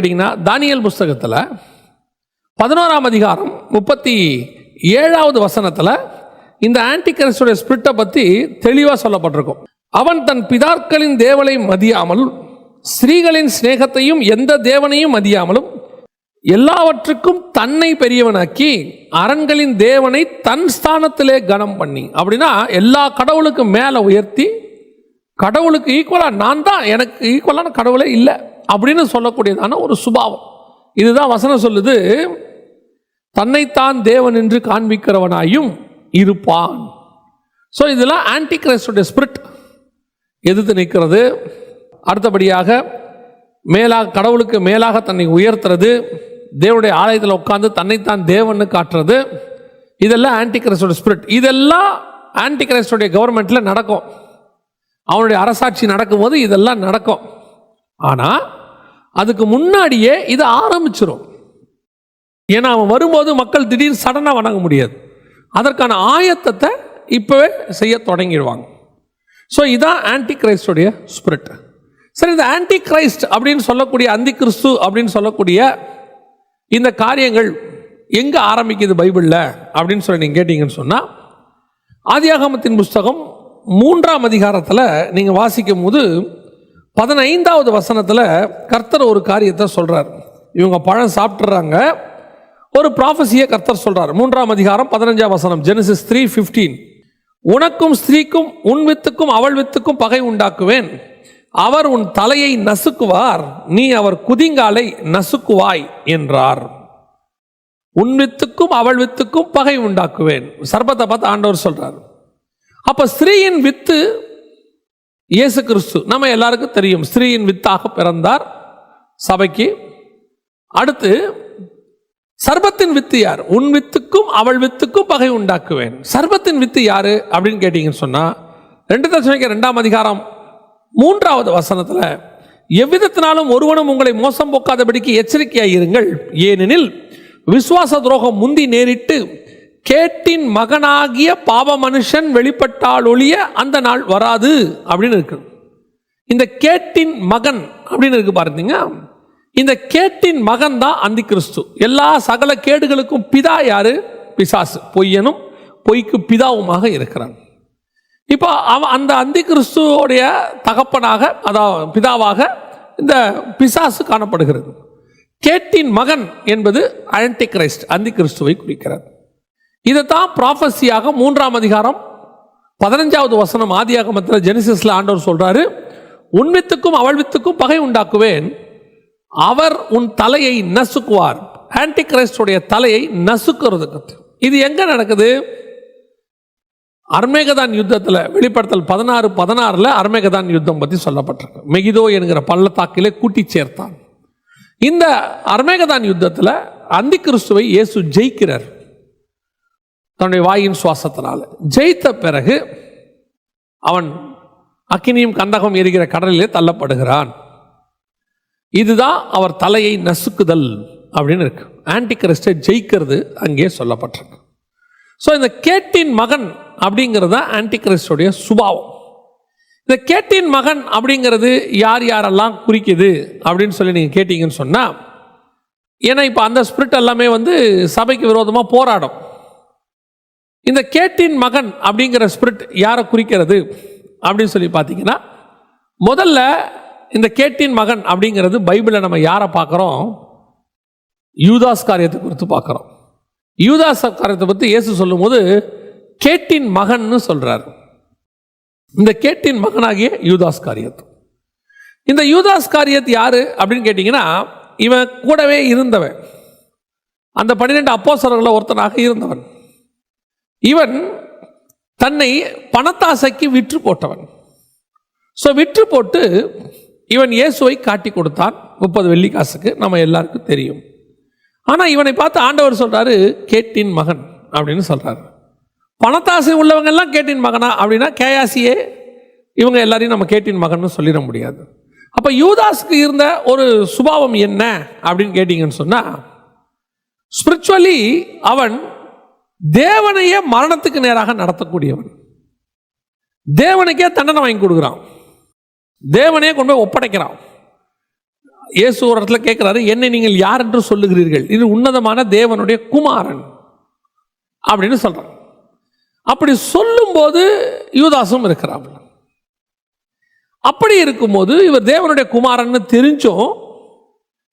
கேட்டிங்கன்னா தானியேல் புஸ்தகத்தில் 11ஆம் அதிகாரம் 37வது வசனத்தில் இந்த ஆன்டி கிறிஸ்துடைய ஸ்பிரிட்டை பற்றி தெளிவாக சொல்லப்பட்டிருக்கும். அவன் தன் பிதாக்களின் தேவனை மதியாமல், ஸ்திரீகளின் சிநேகத்தையும் எந்த தேவனையும் மதியாமலும், எல்லாவற்றுக்கும் தன்னை பெரியவனாக்கி அரண்களின் தேவனை தன் ஸ்தானத்திலே கனம் பண்ணி. அப்படின்னா எல்லா கடவுளுக்கும் மேலே உயர்த்தி, கடவுளுக்கு ஈக்குவலாக நான் தான், எனக்கு ஈக்குவலான கடவுளே இல்லை அப்படின்னு சொல்லக்கூடியதான ஒரு சுபாவம். இதுதான் வசனம் சொல்லுது, தன்னைத்தான் தேவன் என்று காண்பிக்கிறவனாயும் இருப்பான். ஸோ இதெல்லாம் ஆன்டி கிரைஸ்டுடைய ஸ்பிரிட் எதிர்த்து நிற்கிறது. அடுத்தபடியாக மேலாக, கடவுளுக்கு மேலாக தன்னை உயர்த்துறது, தேவனுடைய ஆலயத்தில் உட்கார்ந்து தன்னைத்தான் தேவன்னு காட்டுறது, இதெல்லாம் ஆன்டி கிரைஸ்டுடைய ஸ்பிரிட். இதெல்லாம் ஆன்டி கிரைஸ்டுடைய கவர்மெண்ட்டில் நடக்கும். அவனுடைய அரசாட்சி நடக்கும்போது இதெல்லாம் நடக்கும். ஆனால் அதுக்கு முன்னாடியே இது ஆரம்பிச்சிடும். ஏன்னா அவன் வரும்போது மக்கள் திடீர்னு சடனாக வணங்க முடியாது. அதற்கான ஆயத்தத்தை இப்போவே செய்ய தொடங்கிடுவாங்க. ஸோ இதான் ஆன்டி கிரைஸ்டுடைய ஸ்பிரிட். சரி, இந்த ஆன்டி கிரைஸ்ட் அப்படின்னு சொல்லக்கூடிய, அந்தி கிறிஸ்து அப்படின்னு சொல்லக்கூடிய இந்த காரியங்கள் எங்கே ஆரம்பிக்குது பைபிளில் அப்படின்னு சொல்லி நீங்கள் கேட்டீங்கன்னு சொன்னால், ஆதியாகமத்தின் புஸ்தகம் 3ஆம் அதிகாரத்தில் நீங்கள் வாசிக்கும் போது 15வது வசனத்தில் கர்த்தர் ஒரு காரியத்தை சொல்கிறார். இவங்க பழம் சாப்பிட்றாங்க, ஒரு ப்ராஃபஸியை கர்த்தர் சொல்கிறார். 3ஆம் அதிகாரம் 15ஆம் வசனம், ஜெனசிஸ் 3:15. உனக்கும் ஸ்திரீக்கும் உன் வித்துக்கும் அவள் வித்துக்கும் பகை உண்டாக்குவேன், அவர் உன் தலையை நசுக்குவார், நீ அவர் குதிங்காலை நசுக்குவாய் என்றார். உன் வித்துக்கும் அவள் வித்துக்கும் பகை உண்டாக்குவேன். சர்பத்தை பார்த்து ஆண்டவர் சொல்றார். அப்ப ஸ்திரீயின் வித்து இயேசு கிறிஸ்து, நம்ம எல்லாருக்கும் தெரியும், ஸ்திரீயின் வித்தாக பிறந்தார் சபைக்கு. அடுத்து சர்பத்தின் வித்து யார்? உன் வித்துக்கும் அவள் வித்துக்கும் பகை உண்டாக்குவேன். சர்பத்தின் வித்து யாரு அப்படின்னு கேட்டீங்கன்னு சொன்னா, 2 தெசலோனிக்கேயர் 2ஆம் அதிகாரம் 3வது வசனத்தில், எவ்விதத்தினாலும் ஒருவனும் உங்களை மோசம் போக்காதபடிக்கு எச்சரிக்கையாயிருங்கள், ஏனெனில் விசுவாச துரோகம் முந்தி நேரிட்டு கேட்டின் மகனாகிய பாவ மனுஷன் வெளிப்பட்டால் ஒழிய அந்த நாள் வராது அப்படின்னு இருக்கு. இந்த கேட்டின் மகன் அப்படின்னு இருக்கு பாருங்க. இந்த கேட்டின் மகன் தான் அந்தி கிறிஸ்து. எல்லா சகல கேடுகளுக்கும் பிதா யாரு? பிசாசு, பொய்யனும் பொய்க்கு பிதாவுமாக இருக்கிறான். இப்போ அவன் அந்த அந்தி கிறிஸ்துவோடைய தகப்பனாக, அதாவது பிதாவாக இந்த பிசாசு காணப்படுகிறது. கேட்டின் மகன் என்பது ஆன்டி கிரைஸ்ட், அந்தி கிறிஸ்துவை குறிக்கிறார். இதைத்தான் ப்ராஃபஸியாக 3ஆம் அதிகாரம் 15வது வசனம் ஆதியாகமத்தில் ஜெனசிஸ்ல ஆண்டவர் சொல்றாரு, உன் வித்துக்கும் அவள் வித்துக்கும் பகை உண்டாக்குவேன், அவர் உன் தலையை நசுக்குவார். ஆன்டி கிரைஸ்டுடைய தலையை நசுக்குறதுக்கு. இது எங்க நடக்குது? அர்மேகதான் யுத்தத்தில், வெளிப்படுத்தல் 16:16 அர்மேகதான் யுத்தம் பற்றி சொல்லப்பட்டிருக்கு. மெகிதோ என்கிற பள்ளத்தாக்கிலே கூட்டி சேர்த்தான். இந்த அர்மேகதான் யுத்தத்தில் அந்தி கிறிஸ்துவை இயேசு ஜெயிக்கிறார் தன்னுடைய வாயின் சுவாசத்தினால. ஜெயித்த பிறகு அவன் அக்கினியும் கந்தகம் எரிகிற கடலிலே தள்ளப்படுகிறான். இதுதான் அவர் தலையை நசுக்குதல் அப்படின்னு இருக்கு. ஆன்டி கிறிஸ்டை ஜெயிக்கிறது அங்கே சொல்லப்பட்டிருக்கு. ஸோ இந்த கேட்டின் மகன் அப்படிங்கிறது தான் ஆன்டி கிறிஸ்டுடைய சுபாவம். இந்த கேட்டின் மகன் அப்படிங்கிறது யார் யாரெல்லாம் குறிக்குது அப்படின்னு சொல்லி நீங்கள் கேட்டீங்கன்னு சொன்னால், ஏன்னா இப்போ அந்த ஸ்பிரிட் எல்லாமே சபைக்கு விரோதமாக போராடும். இந்த கேட்டின் மகன் அப்படிங்கிற ஸ்பிரிட் யாரை குறிக்கிறது அப்படின்னு சொல்லி பார்த்தீங்கன்னா, முதல்ல இந்த கேட்டின் மகன் அப்படிங்கிறது பைபிளில் நம்ம யாரை பார்க்குறோம்? யூதாஸ் காரியத்தை குறித்து பார்க்குறோம். யூதாஸ் காரியத்தை பற்றி இயேசு சொல்லும் போது கேட்டின் மகன்னு சொல்றார். இந்த கேட்டின் மகனாகிய யூதாஸ் காரியத். இந்த யூதாஸ் காரியத் யாரு அப்படின்னு கேட்டிங்கன்னா, இவன் கூடவே இருந்தவன், அந்த 12 அப்போஸ்தலர்களில் ஒருத்தனாக இருந்தவன். இவன் தன்னை பணத்தாசைக்கு விற்று போட்டவன். ஸோ விற்று போட்டு இவன் இயேசுவை காட்டி கொடுத்தான் 30 வெள்ளி காசுக்கு, நம்ம எல்லாருக்கும் தெரியும். ஆனால் இவனை பார்த்து ஆண்டவர் சொல்றாரு கேட்டின் மகன் அப்படின்னு சொல்றாரு. பணத்தாசை உள்ளவங்க எல்லாம் கேட்டின் மகனா அப்படின்னா கேயாசியே இவங்க எல்லாரையும் நம்ம கேட்டின் மகன் சொல்லிட முடியாது. அப்போ யூதாஸ்க்கு இருந்த ஒரு சுபாவம் என்ன அப்படின்னு கேட்டீங்கன்னு சொன்னா, ஸ்பிரிச்சுவலி அவன் தேவனையே மரணத்துக்கு நேராக நடத்தக்கூடியவன். தேவனுக்கே தண்டனை வாங்கி கொடுக்குறான், தேவனையே கொண்டு போய் ஒப்படைக்கிறான். இயேசு ஒரு இடத்துல கேட்கிறாரு, என்னை நீங்கள் யார் என்று சொல்லுகிறீர்கள்? இது உன்னதமான தேவனுடைய குமாரன் அப்படின்னு சொல்றாங்க. அப்படி சொல்லும்போது யூதாசும் இருக்கிறார். அப்படி இருக்கும்போது இவர் தேவனுடைய குமாரன் தெரிஞ்சும்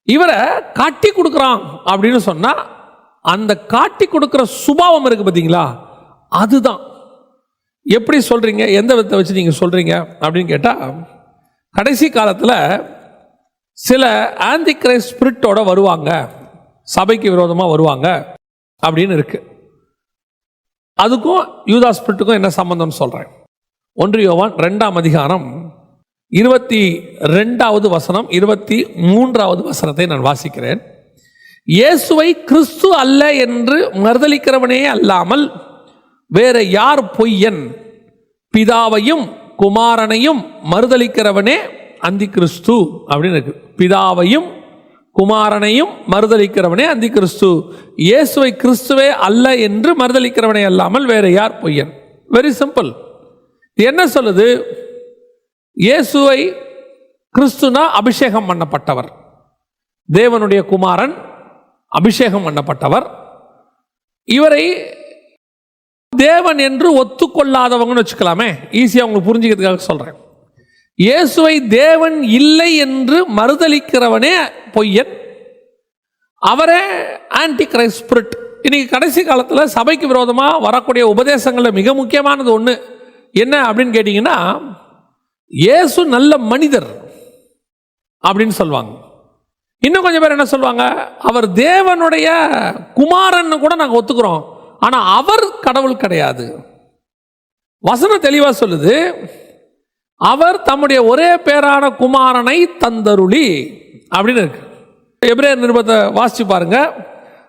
இவரை காட்டி கொடுக்குறான் அப்படின்னு சொன்னா, அந்த காட்டி கொடுக்கிற சுபாவம் இருக்கு பார்த்தீங்களா, அதுதான். எப்படி சொல்றீங்க, எந்த விதத்தை வச்சு நீங்க சொல்றீங்க அப்படின்னு கேட்டா, கடைசி காலத்தில் சில ஆன்டி கிரைஸ்ட் ஸ்பிரிட்டோட வருவாங்க, சபைக்கு விரோதமாக வருவாங்க அப்படின்னு இருக்கு. அதுக்கும் யூதா ஸ்பிரிட்டுக்கும் என்ன சம்பந்தம் சொல்றேன். 1 யோவான் 2ஆம் அதிகாரம் 22வது வசனம் 23வது வசனத்தை நான் வாசிக்கிறேன். இயேசுவை கிறிஸ்து அல்ல என்று மறுதலிக்கிறவனே அல்லாமல் வேற யார் பொய்யன்? பிதாவையும் குமாரனையும் மறுதலிக்கிறவனே அந்தி கிறிஸ்து அப்படின்னு இருக்கு. பிதாவையும் குமாரனையும் மறுதலிக்கிறவனே அந்தி கிறிஸ்து. இயேசுவை கிறிஸ்துவே அல்ல என்று மறுதலிக்கிறவனே அல்லாமல் வேற யார் பொய்யன்? Very simple. என்ன சொல்லுது? இயேசுவை கிறிஸ்துனா அபிஷேகம் பண்ணப்பட்டவர், தேவனுடைய குமாரன் அபிஷேகம் பண்ணப்பட்டவர். இவரை தேவன் என்று ஒத்துக்கொள்ளாதவங்கன்னு வச்சுக்கலாமே, ஈஸியா உங்களுக்கு புரிஞ்சுக்கிறதுக்காக சொல்றேன். இயேசுவை தேவன் இல்லை என்று மறுதலிக்கிறவனே பொய்யன், அவரே ஆன்டி கிரைஸ்ட் ஸ்பிரிட். இன்னைக்கு கடைசி காலத்தில் சபைக்கு விரோதமாக வரக்கூடிய உபதேசங்களில் மிக முக்கியமானது ஒன்று என்ன அப்படின்னு கேட்டிங்கன்னா, இயேசு நல்ல மனிதர் அப்படின்னு சொல்லுவாங்க. இன்னும் கொஞ்சம் பேர் என்ன சொல்லுவாங்க, அவர் தேவனுடைய குமாரன் கூட நாங்கள் ஒத்துக்கிறோம், ஆனால் அவர் கடவுள் கிடையாது. வசனம் தெளிவாக சொல்லுது, அவர் தம்முடைய ஒரே பேரான குமாரனை தந்தருளி அப்படின்னு இருக்கு. எபிரேயர் நிருபத்தை வாசிச்சு பாருங்க,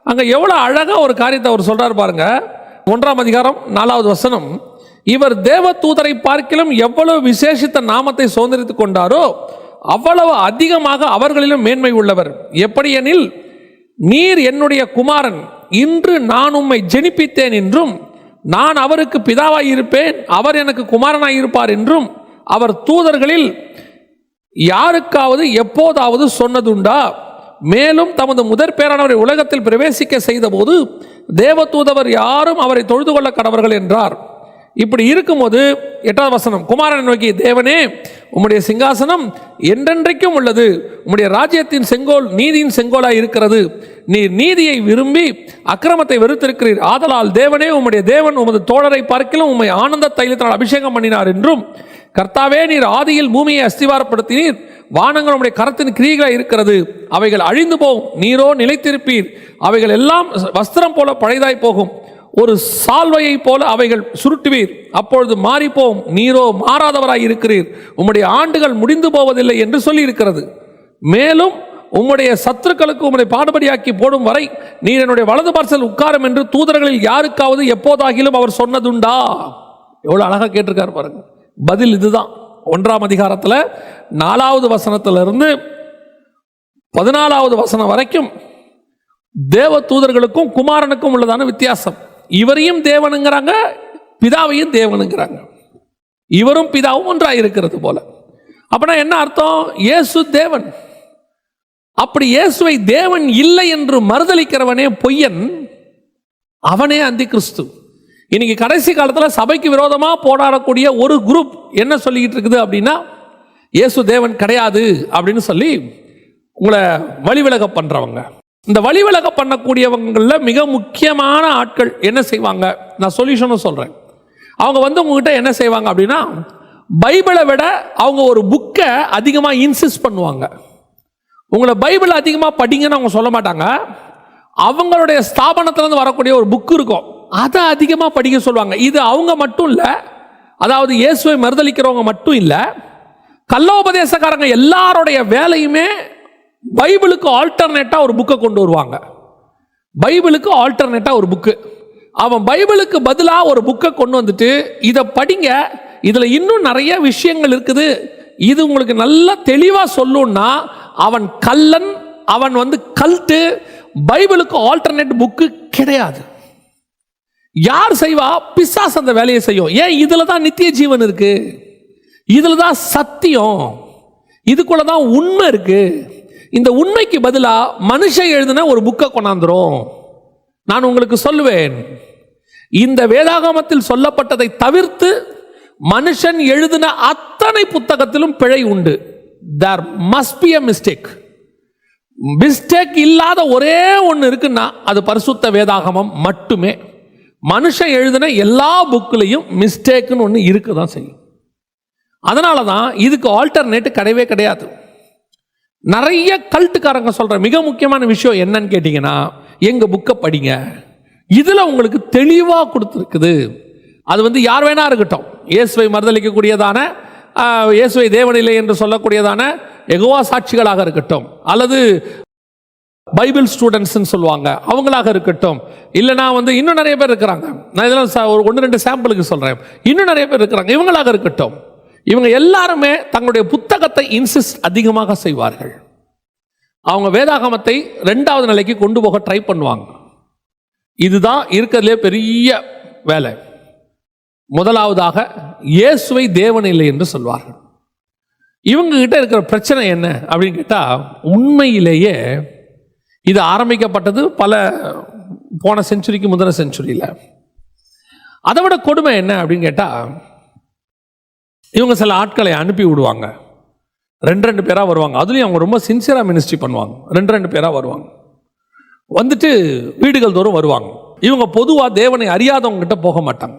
அங்க எவ்வளவு அழகா ஒரு காரியத்தை அவர் சொல்றாரு பாருங்க. 1ஆம் அதிகாரம் 4வது வசனம், இவர் தேவ தூதரை பார்க்கிலும் எவ்வளவு விசேஷித்த நாமத்தை சுதந்திரித்துக் கொண்டாரோ அவ்வளவு அதிகமாக அவர்களிலும் மேன்மை உள்ளவர். எப்படி எனில், நீர் என்னுடைய குமாரன், இன்று நான் உம்மை ஜெனிப்பித்தேன் என்றும், நான் அவருக்கு பிதாவாய் இருப்பேன், அவர் எனக்கு குமாரனாய் இருப்பார் என்றும் அவர் தூதர்களில் யாருக்காவது எப்போதாவது சொன்னதுண்டா? மேலும் தமது முதற் பேரானவரை உலகத்தில் பிரவேசிக்க செய்த போது தேவ தூதவர் யாரும் அவரை தொழுது கொள்ள கடவர்கள் என்றார். இப்படி இருக்கும்போது 8வது வசனம், குமாரனை நோக்கி, தேவனே உம்முடைய சிங்காசனம் என்றென்றைக்கும் உள்ளது, உம்முடைய ராஜ்யத்தின் செங்கோல் நீதியின் செங்கோலாய் இருக்கிறது. நீர் நீதியை விரும்பி அக்கிரமத்தை வெறுத்திருக்கிறீர். ஆதலால் தேவனே உம்முடைய தேவன் உமது தோழரை பார்க்கிலும் உம்மை ஆனந்த தைலத்தினால் அபிஷேகம் பண்ணினார் என்றும், கர்த்தாவே நீர் ஆதியில் பூமியை அஸ்திவாரப்படுத்தினீர், வானங்கள் உம்முடைய கரத்தின் கிரியைகளாய் இருக்கிறது, அவைகள் அழிந்து போகும், நீரோ நிலைத்திருப்பீர். அவைகள் எல்லாம் வஸ்திரம் போல பழைதாய் போகும், ஒரு சால்வையை போல அவைகள் சுருட்டுவீர், அப்பொழுது மாறிப்போம், நீரோ மாறாதவராய் இருக்கிறீர், உம்முடைய ஆண்டுகள் முடிந்து போவதில்லை என்று சொல்லி இருக்கிறது. மேலும் உம்முடைய சத்துருக்களுக்கு உம்முடைய பாடுபடியாக்கி போடும் வரை நீர் என்னுடைய வலது பார்சல் உட்காரும் என்று தூதர்களில் யாருக்காவது எப்போதாகிலும் அவர் சொன்னதுண்டா? எவ்வளவு அழகா கேட்டிருக்காரு பாருங்க. பதில் இதுதான். 1ஆம் அதிகாரத்தில் 4வது வசனத்திலிருந்து 14வது வசனம் வரைக்கும் தேவ தூதர்களுக்கும் குமாரனுக்கும் உள்ளதான வித்தியாசம். இவரையும் தேவனுங்கிறாங்க, பிதாவையும் தேவனுங்கிறாங்க. இவரும் பிதாவும் ஒன்றாக இருக்கிறது போல. அப்படின்னா என்ன அர்த்தம்? இயேசு தேவன். அப்படி இயேசுவை தேவன் இல்லை என்று மறுதலிக்கிறவனே பொய்யன், அவனே அந்தி கிறிஸ்து. இன்னைக்கு கடைசி காலத்தில் சபைக்கு விரோதமாக போராடக்கூடிய ஒரு குரூப் என்ன சொல்லிக்கிட்டு இருக்குது அப்படின்னா, இயேசு தேவன் கிடையாது அப்படின்னு சொல்லி உங்களை வழிவிலக பண்றவங்க. இந்த வழிவிலக பண்ணக்கூடியவங்களில் மிக முக்கியமான ஆட்கள் என்ன செய்வாங்க, நான் சொல்யூஷனும் சொல்றேன். அவங்க உங்ககிட்ட என்ன செய்வாங்க அப்படின்னா, பைபிளை விட அவங்க ஒரு புக்கை அதிகமாக இன்சிஸ்ட் பண்ணுவாங்க. உங்களை பைபிள் அதிகமாக படிங்கன்னு அவங்க சொல்ல மாட்டாங்க. அவங்களுடைய ஸ்தாபனத்திலிருந்து வரக்கூடிய ஒரு புக்கு இருக்கும், அதை அதிகமாக படிக்க சொல்லுவாங்க. இது அவங்க மட்டும் இல்லை, அதாவது இயேசுவை மறுதலிக்கிறவங்க மட்டும் இல்லை, கள்ளோபதேசக்காரங்க எல்லாருடைய வேலையுமே பைபிளுக்கு ஆல்டர்னேட்டாக ஒரு புக்கை கொண்டு வருவாங்க. பைபிளுக்கு ஆல்டர்னேட்டாக ஒரு புக்கு, அவன் பைபிளுக்கு பதிலாக ஒரு புக்கை கொண்டு வந்துட்டு இதை படிங்க, இதில் இன்னும் நிறைய விஷயங்கள் இருக்குது, இது உங்களுக்கு நல்லா தெளிவாக சொல்லுன்னா அவன் கள்ளன், அவன் கல்ட்டு. பைபிளுக்கு ஆல்டர்னேட் புக்கு கிடையாது. யார் செய்வா? பிசாசு அந்த வேலையை செய்யும். ஏன்? இதுல தான் நித்திய ஜீவன் இருக்கு, இதுல தான் சத்தியம், இதுக்குள்ள தான் உண்மை இருக்கு, இந்த உண்மைக்கு பதிலா மனுஷன் எழுதின ஒரு புக்கை கொண்டாந்துரும். நான் உங்களுக்கு சொல்லுவேன், இந்த வேதாகமத்தில் சொல்லப்பட்டதை தவிர்த்து மனுஷன் எழுதின அத்தனை புத்தகத்திலும் பிழை உண்டு. There must be a mistake. Mistake இல்லாத ஒரே ஒன்று இருக்குன்னா அது பரிசுத்த வேதாகமம் மட்டுமே. மனுஷன் எழுதின எல்லா புக்கிலையும் மிஸ்டேக்குன்னு ஒன்று இருக்க தான் செய்யும். அதனால தான் இதுக்கு ஆல்டர்னேட் கிடையவே கிடையாது. நிறைய கல்ட்டுக்காரங்க சொல்ற மிக முக்கியமான விஷயம் என்னன்னு கேட்டீங்கன்னா, எங்க புக்கை படிங்க, இதுல உங்களுக்கு தெளிவா கொடுத்துருக்குது. அது யார் வேணா இருக்கட்டும், இயேசுவை மறுதலிக்கக்கூடியதான, இயேசுவை தேவனில்லை என்று சொல்லக்கூடியதான யெகோவா சாட்சிகளாக இருக்கட்டும், அல்லது பைபிள் ஸ்டூடெண்ட்ஸ் சொல்லுவாங்க அவங்களாக இருக்கட்டும், இல்லைனா இன்னும் நிறைய பேர் இருக்கிறாங்க. நான் இதெல்லாம் ஒரு 1-2 சாம்பிளுக்கு சொல்றேன். இன்னும் நிறைய பேர் இருக்கிறாங்க. இவங்களாக இருக்கட்டும், இவங்க எல்லாருமே தங்களுடைய புத்தகத்தை இன்சிஸ்ட் அதிகமாக செய்வார்கள். அவங்க வேதாகமத்தை 2வது நிலைக்கு கொண்டு போக ட்ரை பண்ணுவாங்க. இதுதான் இருக்கிறதுலே பெரிய வேலை. முதலாவதாக இயேசுவை தேவன் இல்லை என்று சொல்வார்கள். இவங்க கிட்ட இருக்கிற பிரச்சனை என்ன அப்படின்னு கேட்டா, உண்மையிலேயே இது ஆரம்பிக்கப்பட்டது போன செஞ்சுரிக்கு முந்தின செஞ்சுரியில். அதை விட கொடுமை என்ன அப்படின்னு கேட்டா, இவங்க சில ஆட்களை அனுப்பி விடுவாங்க. 2 பேராக வருவாங்க. அதுலேயும் அவங்க ரொம்ப சின்சியராக மினிஸ்ட்ரி பண்ணுவாங்க. 2 பேராக வருவாங்க. வந்துட்டு வீடுகள் தோறும் வருவாங்க. இவங்க பொதுவாக தேவனை அறியாதவங்க கிட்ட போக மாட்டாங்க.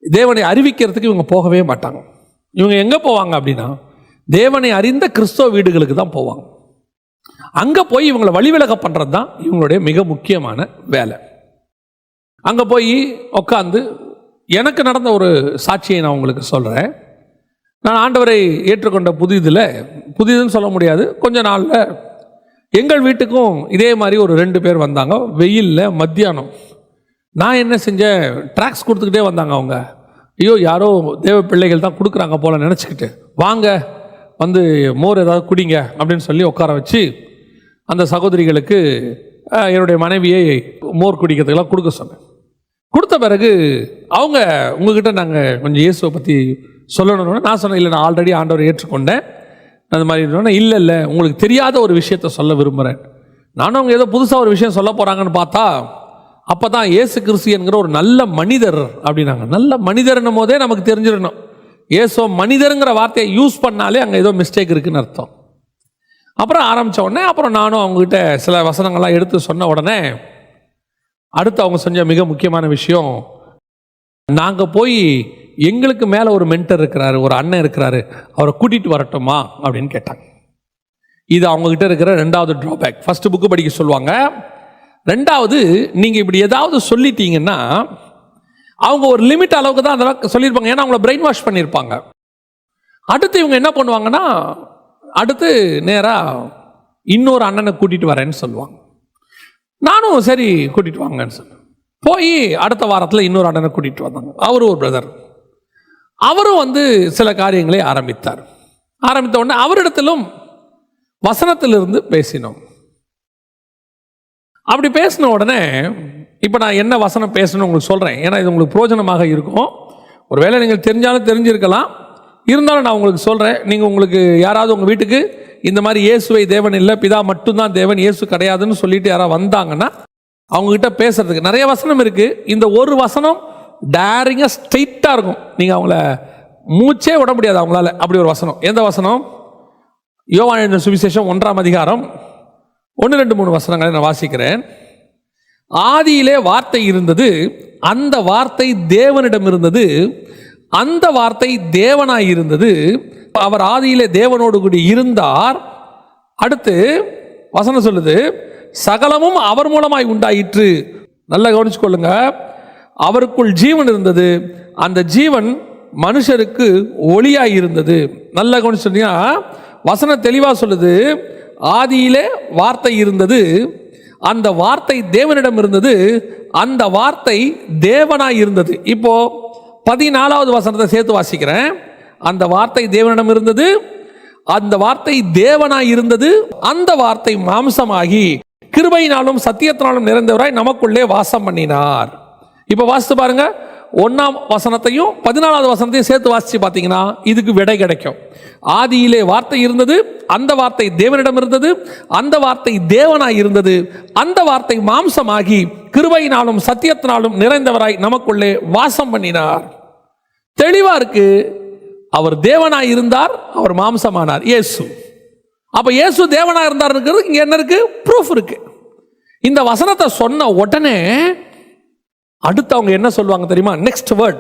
தேவனை அறிவிக்கிறதுக்கு இவங்க போகவே மாட்டாங்க. இவங்க எங்கே போவாங்க அப்படின்னா, தேவனை அறிந்த கிறிஸ்தவ வீடுகளுக்கு தான் போவாங்க. அங்கே போய் இவங்களை வழிவிலக பண்ணுறது தான் இவங்களுடைய மிக முக்கியமான வேலை. அங்கே போய் உட்காந்து, எனக்கு நடந்த ஒரு சாட்சியை நான் உங்களுக்கு சொல்கிறேன். நான் ஆண்டவரை ஏற்றுக்கொண்ட புதிதுன்னு சொல்ல முடியாது, கொஞ்ச நாளில் எங்கள் வீட்டுக்கும் இதே மாதிரி ஒரு 2 பேர் வந்தாங்க. வெயிலில் மத்தியானம். நான் என்ன செஞ்சேன், ட்ராக்ஸ் கொடுத்துக்கிட்டே வந்தாங்க. அவங்க ஐயோ யாரோ தேவ பிள்ளைகள் தான் கொடுக்குறாங்க போல நினச்சிக்கிட்டு, வாங்க மோர் ஏதாவது குடிங்க அப்படின்னு சொல்லி உட்கார வச்சு அந்த சகோதரிகளுக்கு என்னுடைய மனைவியை மோர் குடிக்கிறதுக்கெல்லாம் கொடுக்க சொன்னேன். கொடுத்த பிறகு அவங்க, உங்ககிட்ட நாங்கள் கொஞ்சம் இயேசுவை பற்றி சொல்லணும்னு நான் சொன்னேன். இல்லை, நான் ஆல்ரெடி ஆண்டவரை ஏற்றுக்கொண்டேன் அது மாதிரி. இல்லை, உங்களுக்கு தெரியாத ஒரு விஷயத்த சொல்ல விரும்புகிறேன். நானும் அவங்க ஏதோ புதுசாக ஒரு விஷயம் சொல்ல போகிறாங்கன்னு பார்த்தா, அப்போ தான் இயேசு கிறிஸ்து என்கிற ஒரு நல்ல மனிதர் அப்படின்னாங்க. நல்ல மனிதர்னும் போதே நமக்கு தெரிஞ்சிடணும், இயேசு மனிதருங்கிற வார்த்தையை யூஸ் பண்ணாலே அங்கே ஏதோ மிஸ்டேக் இருக்குன்னு அர்த்தம். அப்புறம் ஆரம்பித்த உடனே அப்புறம் நானும் அவங்ககிட்ட சில வசனங்கள்லாம் எடுத்து சொன்ன உடனே அடுத்து அவங்க செஞ்ச மிக முக்கியமான விஷயம், நாங்கள் போய் எங்களுக்கு மேலே ஒரு மென்டர் இருக்கிறாரு, ஒரு அண்ணன் இருக்கிறாரு, அவரை கூட்டிகிட்டு வரட்டுமா அப்படின்னு கேட்டாங்க. இது அவங்ககிட்ட இருக்கிற 2வது ட்ராபேக். ஃபர்ஸ்ட் புக்கு படிக்க சொல்லுவாங்க. 2வது, நீங்கள் இப்படி ஏதாவது சொல்லிட்டீங்கன்னா அவங்க ஒரு லிமிட் அளவுக்கு தான் அதெல்லாம் சொல்லியிருப்பாங்க. ஏன்னா அவங்கள பிரெயின் வாஷ் பண்ணியிருப்பாங்க. அடுத்து இவங்க என்ன பண்ணுவாங்கன்னா, அடுத்து நேராக இன்னொரு அண்ணனை கூட்டிகிட்டு வரேன்னு சொல்லுவாங்க. நானும் சரி கூட்டிகிட்டு வாங்கன்னு சொன்னேன். போய் அடுத்த வாரத்தில் இன்னொரு அண்ணனை கூட்டிகிட்டு வந்தாங்க. அவரும் ஒரு பிரதர். அவரும் சில காரியங்களை ஆரம்பித்த உடனே அவரிடத்திலும் வசனத்திலிருந்து பேசினோம். அப்படி பேசின உடனே இப்போ நான் என்ன வசனம் பேசணும்னு உங்களுக்கு சொல்கிறேன். ஏன்னா இது உங்களுக்கு பிரயோஜனமாக இருக்கும். ஒருவேளை நீங்கள் தெரிஞ்சாலும் தெரிஞ்சிருக்கலாம், இருந்தாலும் நான் உங்களுக்கு சொல்கிறேன். நீங்கள் உங்களுக்கு யாராவது உங்கள் வீட்டுக்கு இந்த மாதிரி இயேசுவை தேவன் இல்லை, பிதா மட்டும்தான் தேவன், இயேசு கிடையாதுன்னு சொல்லிட்டு யாராவது வந்தாங்கன்னா அவங்ககிட்ட பேசுறதுக்கு நிறைய வசனம் இருக்குது. இந்த ஒரு வசனம் டேரிங்காக ஸ்ட்ரெயிட்டாக இருக்கும். நீங்கள் அவங்கள மூச்சே விட முடியாது அவங்களால. அப்படி ஒரு வசனம். எந்த வசனம்? யோவான் எழுதின சுவிசேஷம் 1ஆம் அதிகாரம் 1, 2, 3 வசனங்களை நான் வாசிக்கிறேன். ஆதியிலே வார்த்தை இருந்தது, அந்த வார்த்தை தேவனிடம் இருந்தது, அந்த வார்த்தை தேவனாய் இருந்தது, அவர் ஆதியிலே தேவனோடு கூடி இருந்தார். அடுத்து வசனம் சொல்லுது, சகலமும் அவர் மூலமாய் உண்டாயிற்று. நல்லா கவனிச்சுக்கொள்ளுங்க. அவருக்குள் ஜீவன் இருந்தது, அந்த ஜீவன் மனுஷருக்கு ஒளியாய் இருந்தது. நல்லா கவனிச்சுட்டீங்கன்னா வசனம் தெளிவாக சொல்லுது, ஆதியிலே வார்த்தை இருந்தது, அந்த வார்த்தை தேவனிடம் இருந்தது, அந்த வார்த்தை தேவனாய் இருந்தது. இப்போ 14வது வசனத்தை சேர்த்து வாசிக்கிறேன். அந்த வார்த்தை தேவனிடம் இருந்தது, அந்த வார்த்தை தேவனாய் இருந்தது, அந்த வார்த்தை மாம்சமாகி கிருபையினாலும் சத்தியத்தினாலும் நிறைந்தவராய் நமக்குள்ளே வாசம் பண்ணினார். இப்போ வாசித்து பாருங்க, 1ஆம் வசனத்தையும் 14வது வசனத்தையும் சேர்த்து வாசிச்சு பார்த்தீங்கன்னா இதுக்கு விடை கிடைக்கும். ஆதியிலே வார்த்தை இருந்தது, அந்த வார்த்தை தேவனிடம் இருந்தது, அந்த வார்த்தை தேவனாய் இருந்தது, அந்த வார்த்தை மாம்சமாகி கிருபையினாலும் சத்தியத்தினாலும் நிறைந்தவராய் நமக்குள்ளே வாசம் பண்ணினார். தெளிவா இருக்கு. அவர் தேவனாய் இருந்தார், அவர் மாம்சமானார். இயேசு. அப்ப இயேசு தேவனாய் இருந்தார் இருக்கிறது இங்க என்ன இருக்கு? ப்ரூஃப் இருக்கு. இந்த வசனத்தை சொன்ன உடனே அடுத்து அவங்க என்ன சொல்லுவாங்க தெரியுமா? Next word.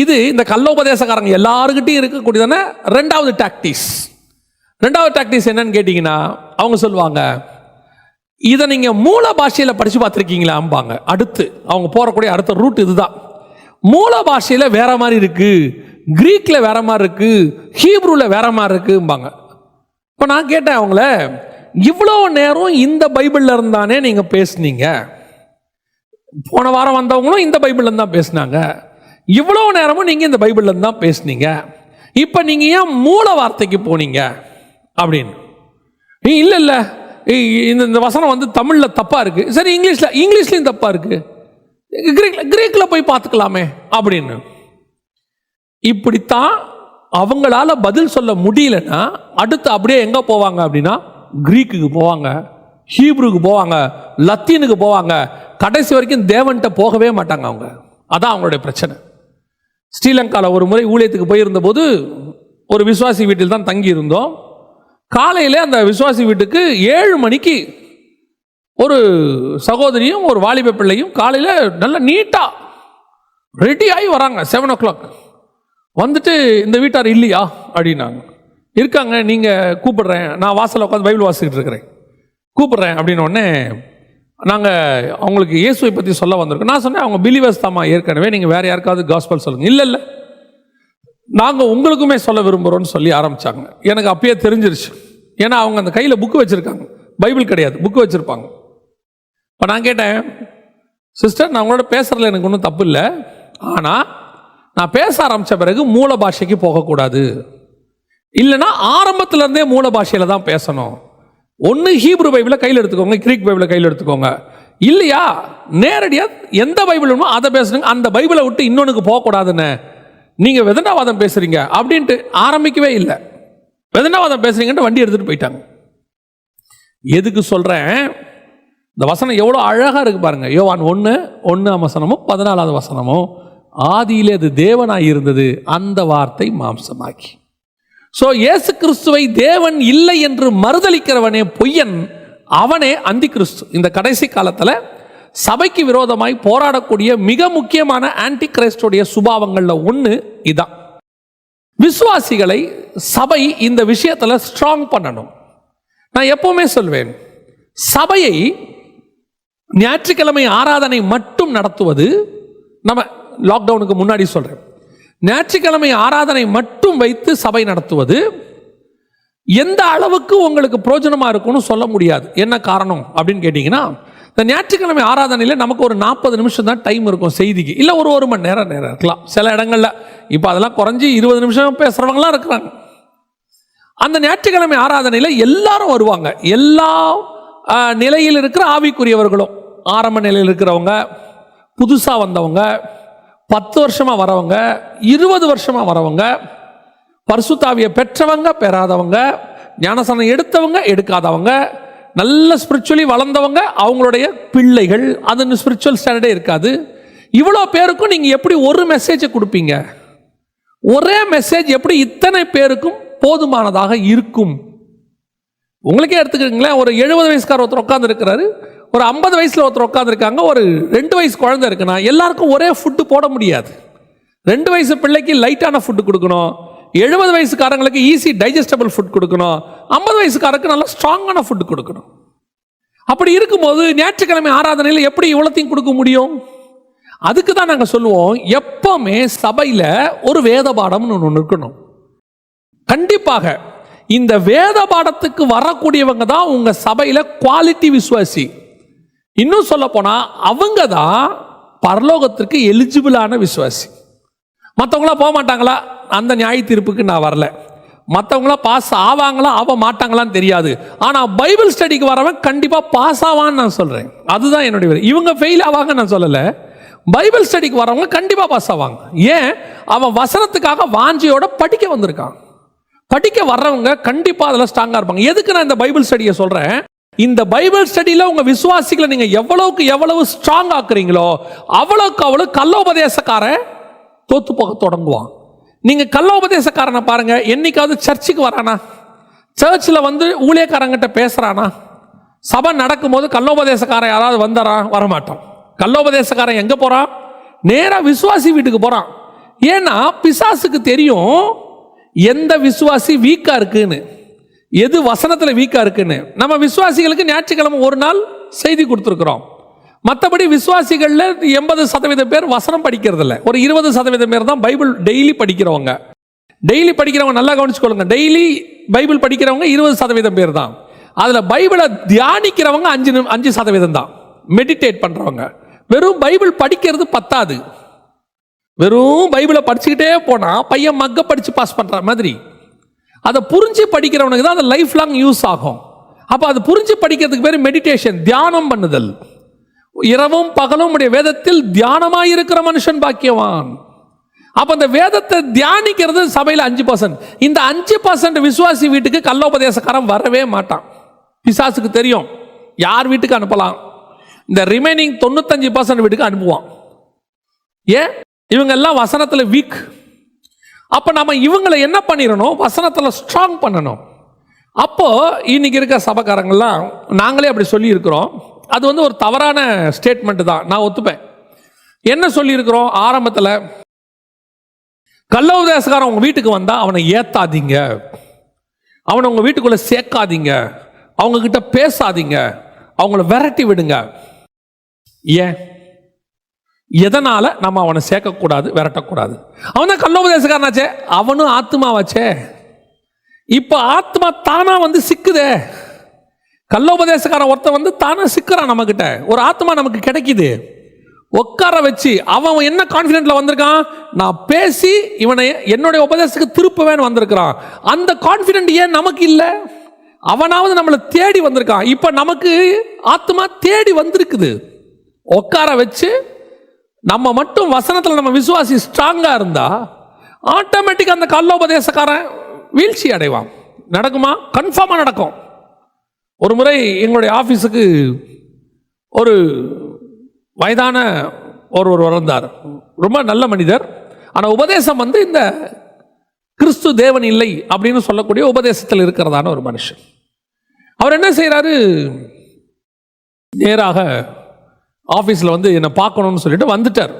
இது இந்த கள்ளோபதேசக்காரங்க எல்லாருக்கிட்டையும் இருக்கக்கூடியதான ரெண்டாவது டாக்டிக்ஸ். ரெண்டாவது டாக்டிக்ஸ் என்னன்னு கேட்டீங்கன்னா, அவங்க சொல்லுவாங்க, இதை நீங்க மூல பாஷையில படிச்சு பார்த்துருக்கீங்களா அம்பாங்க. அடுத்து அவங்க போறக்கூடிய அடுத்த ரூட் இதுதான். மூல பாஷையில வேற மாதிரி இருக்கு, கிரீக்ல வேற மாதிரி இருக்கு, ஹீப்ரூல வேற மாதிரி இருக்கும்பாங்க. இப்போ நான் கேட்டேன் அவங்கள, இவ்வளோ நேரம் இந்த பைபிள்ல இருந்தானே நீங்க பேசுனீங்க, போன வாரம் வந்தவங்களும் இந்த பைபிள்ல இருந்து தான் பேசினாங்க, இவ்வளோ நேரமும் நீங்க இந்த பைபிள்ல இருந்து தான் பேசுனீங்க, இப்போ நீங்க ஏன் மூல வார்த்தைக்கு போனீங்க அப்படின்னு. இல்லை இல்லை இந்த வசனம் வந்து தமிழ்ல தப்பா இருக்கு, சரி இங்கிலீஷ்லயும் தப்பா இருக்கு, கிரீக்ல போய் பார்த்துக்கலாமே அப்படின்னு. இப்படித்தான் அவங்களால பதில் சொல்ல முடியலன்னா அடுத்து அப்படியே எங்க போவாங்க அப்படின்னா, கிரீக்குக்கு போவாங்க, ஹீப்ருக்கு போவாங்க, லத்தீனுக்கு போவாங்க, கடைசி வரைக்கும் தேவன்கிட்ட போகவே மாட்டாங்க அவங்க. அதான் அவங்களுடைய பிரச்சனை. ஸ்ரீலங்காவில் ஒரு முறை ஊழியத்துக்கு போயிருந்த போது ஒரு விசுவாசி வீட்டில் தான் தங்கி இருந்தோம். காலையில் அந்த விசுவாசி வீட்டுக்கு 7 மணிக்கு ஒரு சகோதரியும் ஒரு வாலிப பிள்ளையும் காலையில் நல்ல நீட்டாக ரெடி ஆகி வராங்க. 7 o'clock வந்துட்டு, இந்த வீட்டார் இல்லையா அப்படின்னாங்க. இருக்காங்க, நீங்கள் கூப்பிடுறேன், நான் வாசலில் உட்காந்து பைபிள் வாசிக்கிட்டு இருக்கிறேன், கூப்பிடுறேன் அப்படின்னு உடனே நாங்கள் அவங்களுக்கு இயேசுவை பற்றி சொல்ல வந்திருக்கோம். நான் சொன்னேன், அவங்க பிலீவர்ஸ் தாமா, ஏற்கனவே நீங்கள் வேறு யாருக்காவது காஸ்பல் சொல்லுங்கள். இல்லை நாங்கள் உங்களுக்குமே சொல்ல விரும்புகிறோன்னு சொல்லி ஆரம்பித்தாங்க. எனக்கு அப்பயே தெரிஞ்சிருச்சு. ஏன்னா அவங்க அந்த கையில் புக்கு வச்சுருக்காங்க, பைபிள் கிடையாது, புக்கு வச்சுருப்பாங்க. இப்போ நான் கேட்டேன், சிஸ்டர் நான் உங்களோட பேசுகிறதுல எனக்கு ஒன்றும் தப்பு இல்லை, ஆனால் நான் பேச ஆரம்பித்த பிறகு மூல பாஷைக்கு போகக்கூடாது, இல்லைன்னா ஆரம்பத்திலேருந்தே மூல பாஷையில் தான் பேசணும். ஒன்று ஹீப்ரு பைபிளை கையில் எடுத்துக்கோங்க, கிரீக் பைபிளை கையில் எடுத்துக்கோங்க, இல்லையா நேரடியாக எந்த பைபிள் வேணுமோ அதை பேசுங்க, அந்த பைபிளை விட்டு இன்னொன்றுக்கு போகக்கூடாதுன்னு. நீங்கள் வெதண்டாவாதம் பேசுகிறீங்க அப்படின்ட்டு ஆரம்பிக்கவே இல்லை. வெதண்டாவாதம் பேசுகிறீங்கன்ட்டு வண்டி எடுத்துகிட்டு போயிட்டாங்க. எதுக்கு சொல்கிறேன், இந்த வசனம் எவ்வளோ அழகாக இருக்குது பாருங்க. யோவான் 1:1 வசனமும் 14வது வசனமும், ஆதியிலே அது தேவனாய் இருந்தது, அந்த வார்த்தை மாம்சமாக்கி. ஸோ இயேசு கிறிஸ்துவை தேவன் இல்லை என்று மறுதலிக்கிறவனே பொய்யன், அவனே அந்தி கிறிஸ்து. இந்த கடைசி காலத்தில் சபைக்கு விரோதமாய் போராடக்கூடிய மிக முக்கியமான ஆன்டி கிரைஸ்டோடைய சுபாவங்களில் ஒன்று இதான். விசுவாசிகளை சபை இந்த விஷயத்தில் ஸ்ட்ராங் பண்ணணும். நான் எப்பவுமே சொல்வேன், சபையை ஞாயிற்றுக்கிழமை ஆராதனை மட்டும் நடத்துவது, நம்ம லாக்டவுனுக்கு முன்னாடி சொல்றேன், ஞாயிற்றுக்கிழமை ஆராதனை மட்டும் வைத்து சபை நடத்துவது எந்த அளவுக்கு உங்களுக்கு பிரயோஜனமா இருக்கும்னு சொல்ல முடியாது. என்ன காரணம் அப்படின்னு கேட்டீங்கன்னா, இந்த ஞாயிற்றுக்கிழமை ஆராதனையில் நமக்கு ஒரு 40 நிமிஷம் தான் டைம் இருக்கும் செய்திக்கு, இல்லை ஒரு மணி நேரம் இருக்கலாம். சில இடங்கள்ல இப்போ அதெல்லாம் குறைஞ்சி 20 நிமிஷம் பேசுறவங்களாம் இருக்கிறாங்க. அந்த ஞாயிற்றுக்கிழமை ஆராதனையில் எல்லாரும் வருவாங்க, எல்லா நிலையில் இருக்கிற ஆவிக்குரியவர்களும், ஆரம்ப நிலையில் இருக்கிறவங்க, புதுசாக வந்தவங்க, 10 வருஷமாக வரவங்க, 20 வருஷமாக வரவங்க, பரிசுத்தாவியை பெற்றவங்க பெறாதவங்க, ஞானஸ்நானம் எடுத்தவங்க எடுக்காதவங்க, நல்ல ஸ்பிரிச்சுவலி வளர்ந்தவங்க, அவங்களுடைய பிள்ளைகள், அது ஸ்பிரிச்சுவல் ஸ்டாண்டர்டே இருக்காது. இவ்வளோ பேருக்கும் நீங்கள் எப்படி ஒரு மெசேஜை கொடுப்பீங்க? ஒரே மெசேஜ் எப்படி இத்தனை பேருக்கும் போதுமானதாக இருக்கும்? உங்களுக்கே எடுத்துக்கிறீங்களேன், ஒரு 70 வயசுக்கார ஒருத்தர் உட்காந்து இருக்கிறாரு, ஒரு 50 வயசுல ஒருத்தர் உட்காந்து இருக்காங்க, ஒரு 2 வயசு குழந்தை இருக்குன்னா எல்லாருக்கும் ஒரே ஃபுட்டு போட முடியாது. 2 வயசு பிள்ளைக்கு லைட்டான ஃபுட்டு கொடுக்கணும், 70 வயசுக்காரங்களுக்கு ஈஸி டைஜஸ்டபிள் ஃபுட் கொடுக்கணும், 50 வயசுக்காரருக்கு நல்லா ஸ்ட்ராங்கான ஃபுட் கொடுக்கணும். அப்படி இருக்கும்போது ஞாயிற்றுக்கிழமை ஆராதனையில் எப்படி இவ்வளோத்தையும் கொடுக்க முடியும்? அதுக்கு தான் நாங்கள் சொல்லுவோம், எப்பவுமே சபையில் ஒரு வேத பாடம்னு ஒன்று இருக்கணும். கண்டிப்பாக இந்த வேத பாடத்துக்கு வரக்கூடியவங்க தான் உங்க சபையில குவாலிட்டி விசுவாசி. இன்னும் சொல்ல போனா அவங்க தான் பரலோகத்திற்கு எலிஜிபிளான விசுவாசி. மற்றவங்களா போக மாட்டாங்களா? அந்த நியாய தீர்ப்புக்கு நான் வரல. மற்றவங்களா பாஸ் ஆவாங்களா ஆக மாட்டாங்களான்னு தெரியாது. ஆனால் பைபிள் ஸ்டடிக்கு வரவன் கண்டிப்பாக பாஸ் ஆவான்னு நான் சொல்கிறேன். அதுதான் என்னுடைய. இவங்க ஃபெயில் ஆவாங்க நான் சொல்லலை. பைபிள் ஸ்டடிக்கு வரவங்க கண்டிப்பாக பாஸ் ஆவாங்க. ஏன்? அவன் வசனத்துக்காக வாஞ்சியோட படிக்க வந்திருக்கான். படிக்க வர்றவங்க கண்டிப்பாக அதில் ஸ்ட்ராங்காக இருப்பாங்க. எதுக்கு நான் இந்த பைபிள் ஸ்டடியை சொல்கிறேன்? இந்த பைபிள் ஸ்டடியில் உங்கள் விசுவாசிகளை நீங்கள் எவ்வளவு ஸ்ட்ராங் ஆக்குறீங்களோ அவ்வளவு கள்ளோபதேசக்காரன் தோத்து போக தொடங்குவான். நீங்கள் கள்ளோபதேசக்காரனை பாருங்க, என்னைக்காவது சர்ச்சுக்கு வரானா? சர்ச்சில் வந்து ஊழியக்காரங்கிட்ட பேசுகிறானா? சபை நடக்கும்போது கள்ளோபதேசக்காரன் யாராவது வந்தாரா? வரமாட்டான். கள்ளோபதேசக்காரன் எங்கே போகிறான்? நேராக விசுவாசி வீட்டுக்கு போகிறான். ஏன்னா பிசாசுக்கு தெரியும் எந்த விசுவாசி வீக்காக இருக்குன்னு, எது வசனத்தில் வீக்காக இருக்குன்னு. நம்ம விசுவாசிகளுக்கு ஞாயிற்றுக்கிழமை ஒரு நாள் செய்தி கொடுத்துருக்குறோம். மற்றபடி விசுவாசிகளில் 80% பேர் வசனம் படிக்கிறதில்ல. ஒரு 20% பேர் தான் பைபிள் டெய்லி படிக்கிறவங்க. டெய்லி படிக்கிறவங்க நல்லா கவனிச்சுக்கொள்ளுங்க. டெய்லி பைபிள் படிக்கிறவங்க 20% பேர் தான். அதில் பைபிளை தியானிக்கிறவங்க 5% தான். மெடிடேட் பண்ணுறவங்க. வெறும் பைபிள் படிக்கிறது பத்தாது. வெறும் பைபிளை படிச்சுக்கிட்டே போனால் பையன் மக்க படித்து பாஸ் பண்ணுற மாதிரி. அதை புரிஞ்சு படிக்கிறவனுக்கு தான் அது லைஃப் லாங் யூஸ் ஆகும். அப்போ அது புரிஞ்சு படிக்கிறதுக்கு பேர் மெடிடேஷன், தியானம் பண்ணுதல். இரவும் பகலும் உடைய வேதத்தில் தியானமாக இருக்கிற மனுஷன் பாக்கியவான். அப்போ அந்த வேதத்தை தியானிக்கிறது சபையில் 5%. இந்த 5% விசுவாசி வீட்டுக்கு கள்ளோபதேசக்காரன் வரவே மாட்டான். பிசாசுக்கு தெரியும் யார் வீட்டுக்கு அனுப்பலாம். இந்த ரிமைனிங் 95% வீட்டுக்கு அனுப்புவான். ஏன்? இவங்க எல்லாம் வசனத்தில் வீக். அப்போ நம்ம இவங்களை என்ன பண்ணிடணும்? வசனத்தில் ஸ்ட்ராங் பண்ணணும். அப்போ இன்னைக்கு இருக்க சபைக்காரங்கள்லாம் நாங்களே அப்படி சொல்லி இருக்கிறோம். அது வந்து ஒரு தவறான ஸ்டேட்மெண்ட் தான், நான் ஒத்துப்பேன். என்ன சொல்லியிருக்கிறோம்? ஆரம்பத்தில் கள்ளோபதேசக்காரன் உங்கள் வீட்டுக்கு வந்தால் அவனை ஏற்றாதீங்க, அவனை உங்கள் வீட்டுக்குள்ளே சேர்க்காதீங்க, அவங்கக்கிட்ட பேசாதீங்க, அவங்கள விரட்டி விடுங்க. ஏன்? எதனால் நம்ம அவனை சேர்க்கக்கூடாது, விரட்டக்கூடாது? அவன் தான் கள்ளோபதேசக்காரனாச்சே, அவனும் ஆத்மாவாச்சே. இப்போ ஆத்மா தானா வந்து சிக்குதே. கள்ளோபதேசக்காரன் ஒருத்தன் வந்து தானா சிக்கிறான். நம்மக்கிட்ட ஒரு ஆத்மா நமக்கு கிடைக்குது. உட்கார வச்சு அவன் என்ன கான்ஃபிடென்ட்ல வந்திருக்கான்? நான் பேசி இவனை என்னுடைய உபதேசத்துக்கு திருப்பவேன்னு வந்திருக்கிறான். அந்த கான்ஃபிடென்ட் ஏன் நமக்கு இல்லை? அவனாவது நம்மளை தேடி வந்திருக்கான். இப்போ நமக்கு ஆத்மா தேடி வந்திருக்குது. உட்கார வச்சு நம்ம மட்டும் வசனத்தில் நம்ம விசுவாசி ஸ்ட்ராங்காக இருந்தா ஆட்டோமேட்டிக்காக அந்த கள்ளோபதேசக்காரன் வீழ்ச்சி அடைவான். நடக்குமா? கன்ஃபார்மாக நடக்கும். ஒரு முறை எங்களுடைய ஆஃபீஸுக்கு ஒரு வயதான ஒருவர் வந்தார். ரொம்ப நல்ல மனிதர். ஆனால் உபதேசம் வந்து இந்த கிறிஸ்து தேவன் இல்லை அப்படின்னு சொல்லக்கூடிய உபதேசத்தில் இருக்கிறதான ஒரு மனுஷன். அவர் என்ன செய்கிறாரு? நேராக ஆஃபீஸில் வந்து என்னை பார்க்கணும்னு சொல்லிட்டு வந்துட்டார்.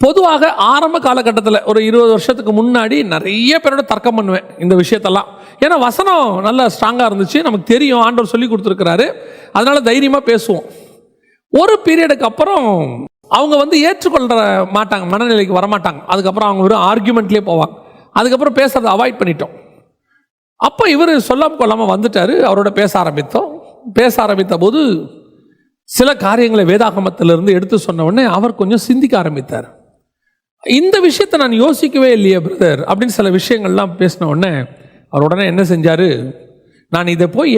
பொதுவாக ஆரம்ப காலகட்டத்தில் ஒரு 20 வருஷத்துக்கு முன்னாடி நிறைய பேரோட தர்க்கம் பண்ணுவேன் இந்த விஷயத்தெல்லாம். ஏன்னா வசனம் நல்லா ஸ்ட்ராங்காக இருந்துச்சு, நமக்கு தெரியும், ஆண்டவர் சொல்லி கொடுத்துருக்கிறாரு, அதனால தைரியமாக பேசுவோம். ஒரு பீரியடுக்கு அப்புறம் அவங்க வந்து ஏற்றுக்கொள்கிற மாட்டாங்க, மனநிலைக்கு வரமாட்டாங்க. அதுக்கப்புறம் அவங்க வெறும் ஆர்கியூமெண்ட்லேயே போவாங்க. அதுக்கப்புறம் பேசுறதை அவாய்ட் பண்ணிட்டோம். அப்போ இவர் சொல்லாமல் கொள்ளாமல் வந்துட்டார். அவரோட பேச ஆரம்பித்தோம். பேச ஆரம்பித்த போது சில காரியங்களை வேதாகமத்திலிருந்து எடுத்து சொன்ன உடனே அவர் கொஞ்சம் சிந்திக்க ஆரம்பித்தார். இந்த விஷயத்தை நான் யோசிக்கவே இல்லையே பிரதர் அப்படின்னு சில விஷயங்கள்லாம் பேசின உடனே அவர் உடனே என்ன செஞ்சார்? நான் இதை போய்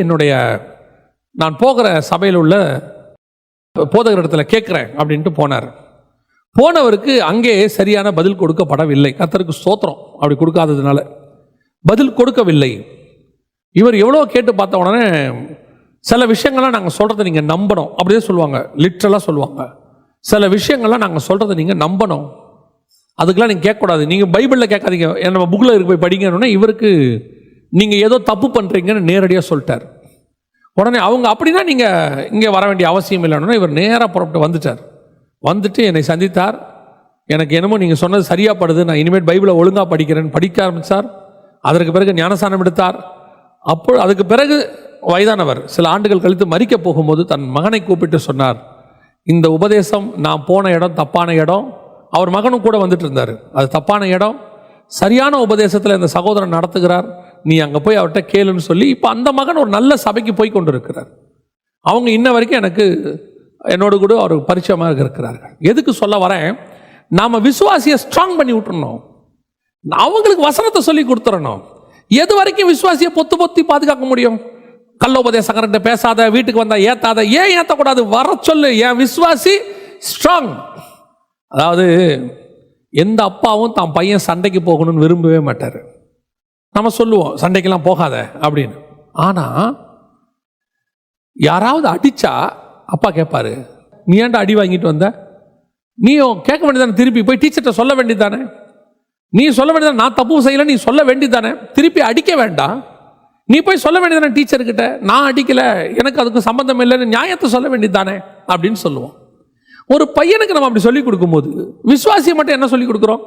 நான் போகிற சபையில் உள்ள போதகர் இடத்துல கேட்குறேன் அப்படின்ட்டு போனார். போனவருக்கு அங்கே சரியான பதில் கொடுக்கப்படவில்லை. கர்த்தருக்கு ஸ்தோத்திரம், அப்படி கொடுக்காததுனால பதில் கொடுக்கவில்லை. இவர் எவ்வளோ கேட்டு பார்த்த உடனே சில விஷயங்கள்லாம் நாங்கள் சொல்கிறத நீங்கள் நம்பணும் அப்படியே சொல்லுவாங்க, லிட்ரலாக சொல்லுவாங்க. சில விஷயங்கள்லாம் நாங்கள் சொல்கிறத நீங்கள் நம்பணும், அதுக்கெல்லாம் நீங்கள் கேட்கக்கூடாது, நீங்கள் பைபிளில் கேட்காதீங்க, நம்ம புக்கில் இருக்கு போய் படிக்கணும்னா இவருக்கு நீங்கள் ஏதோ தப்பு பண்ணுறீங்கன்னு நேரடியாக சொல்லிட்டார். உடனே அவங்க அப்படின்னா நீங்கள் இங்கே வர வேண்டிய அவசியம் இல்லைன்னா இவர் நேராக புறப்பட்டு வந்துட்டார். வந்துட்டு என்னை சந்தித்தார். எனக்கு என்னமோ நீங்கள் சொன்னது சரியாக படுது, நான் இனிமேல் பைபிளை ஒழுங்காக படிக்கிறேன்னு படிக்க ஆரம்பித்தார். அதற்கு பிறகு ஞானஸ்நானம் எடுத்தார். அப்போ அதுக்கு பிறகு வயதானவர் சில ஆண்டுகள் கழித்து மரிக்க போகும்போது தன் மகனை கூப்பிட்டு சொன்னார், இந்த உபதேசம் நான் போன இடம் தப்பான இடம். அவர் மகனும் கூட வந்துட்டு இருந்தார். அது தப்பான இடம், சரியான உபதேசத்தில் இந்த சகோதரன் நடத்துகிறார், நீ அங்கே போய் அவர்கிட்ட கேளுன்னு சொல்லி இப்போ அந்த மகன் ஒரு நல்ல சபைக்கு போய் கொண்டு இருக்கிறார். அவங்க இன்ன வரைக்கும் என்னோடு கூட அவர் பரிச்சயமாக இருக்கிறார்கள். எதுக்கு சொல்ல வரேன்? நாம் விசுவாசியை ஸ்ட்ராங் பண்ணி விட்டுறணும், அவங்களுக்கு வசனத்தை சொல்லி கொடுத்துடணும். எது வரைக்கும் விசுவாசியை பொத்தி பாதுகாக்க முடியும்? கள்ளோபதேசக்காரன்ட்ட பேசாத, வீட்டுக்கு வந்தால் ஏற்றாத. ஏன் ஏற்றக்கூடாது? வர சொல்லு. என் விசுவாசி ஸ்ட்ராங், அதாவது எந்த அப்பாவும் தான் பையன் சண்டைக்கு போகணும்னு விரும்பவே மாட்டார். நம்ம சொல்லுவோம் சண்டைக்கெல்லாம் போகாத அப்படின்னு. ஆனால் யாராவது அடித்தா அப்பா கேட்பாரு, நீ ஏன்டா அடி வாங்கிட்டு வந்த? நீயும் கேட்க வேண்டியதானே, திருப்பி போய் டீச்சர்கிட்ட சொல்ல வேண்டியதானே, நீ சொல்ல வேண்டியதானே, நான் தப்பு செய்யலை நீ சொல்ல வேண்டியதானே, திருப்பி அடிக்க வேண்டாம், நீ போய் சொல்ல வேண்டியதானே டீச்சர்கிட்ட, நான் அடிக்கலை எனக்கு அதுக்கு சம்மந்தம் இல்லைன்னு நியாயத்தை சொல்ல வேண்டியதானே அப்படின்னு சொல்லுவோம். ஒரு பையனுக்கு நம்ம அப்படி சொல்லிக் கொடுக்கும்போது விசுவாசியை மட்டும் என்ன சொல்லிக் கொடுக்குறோம்?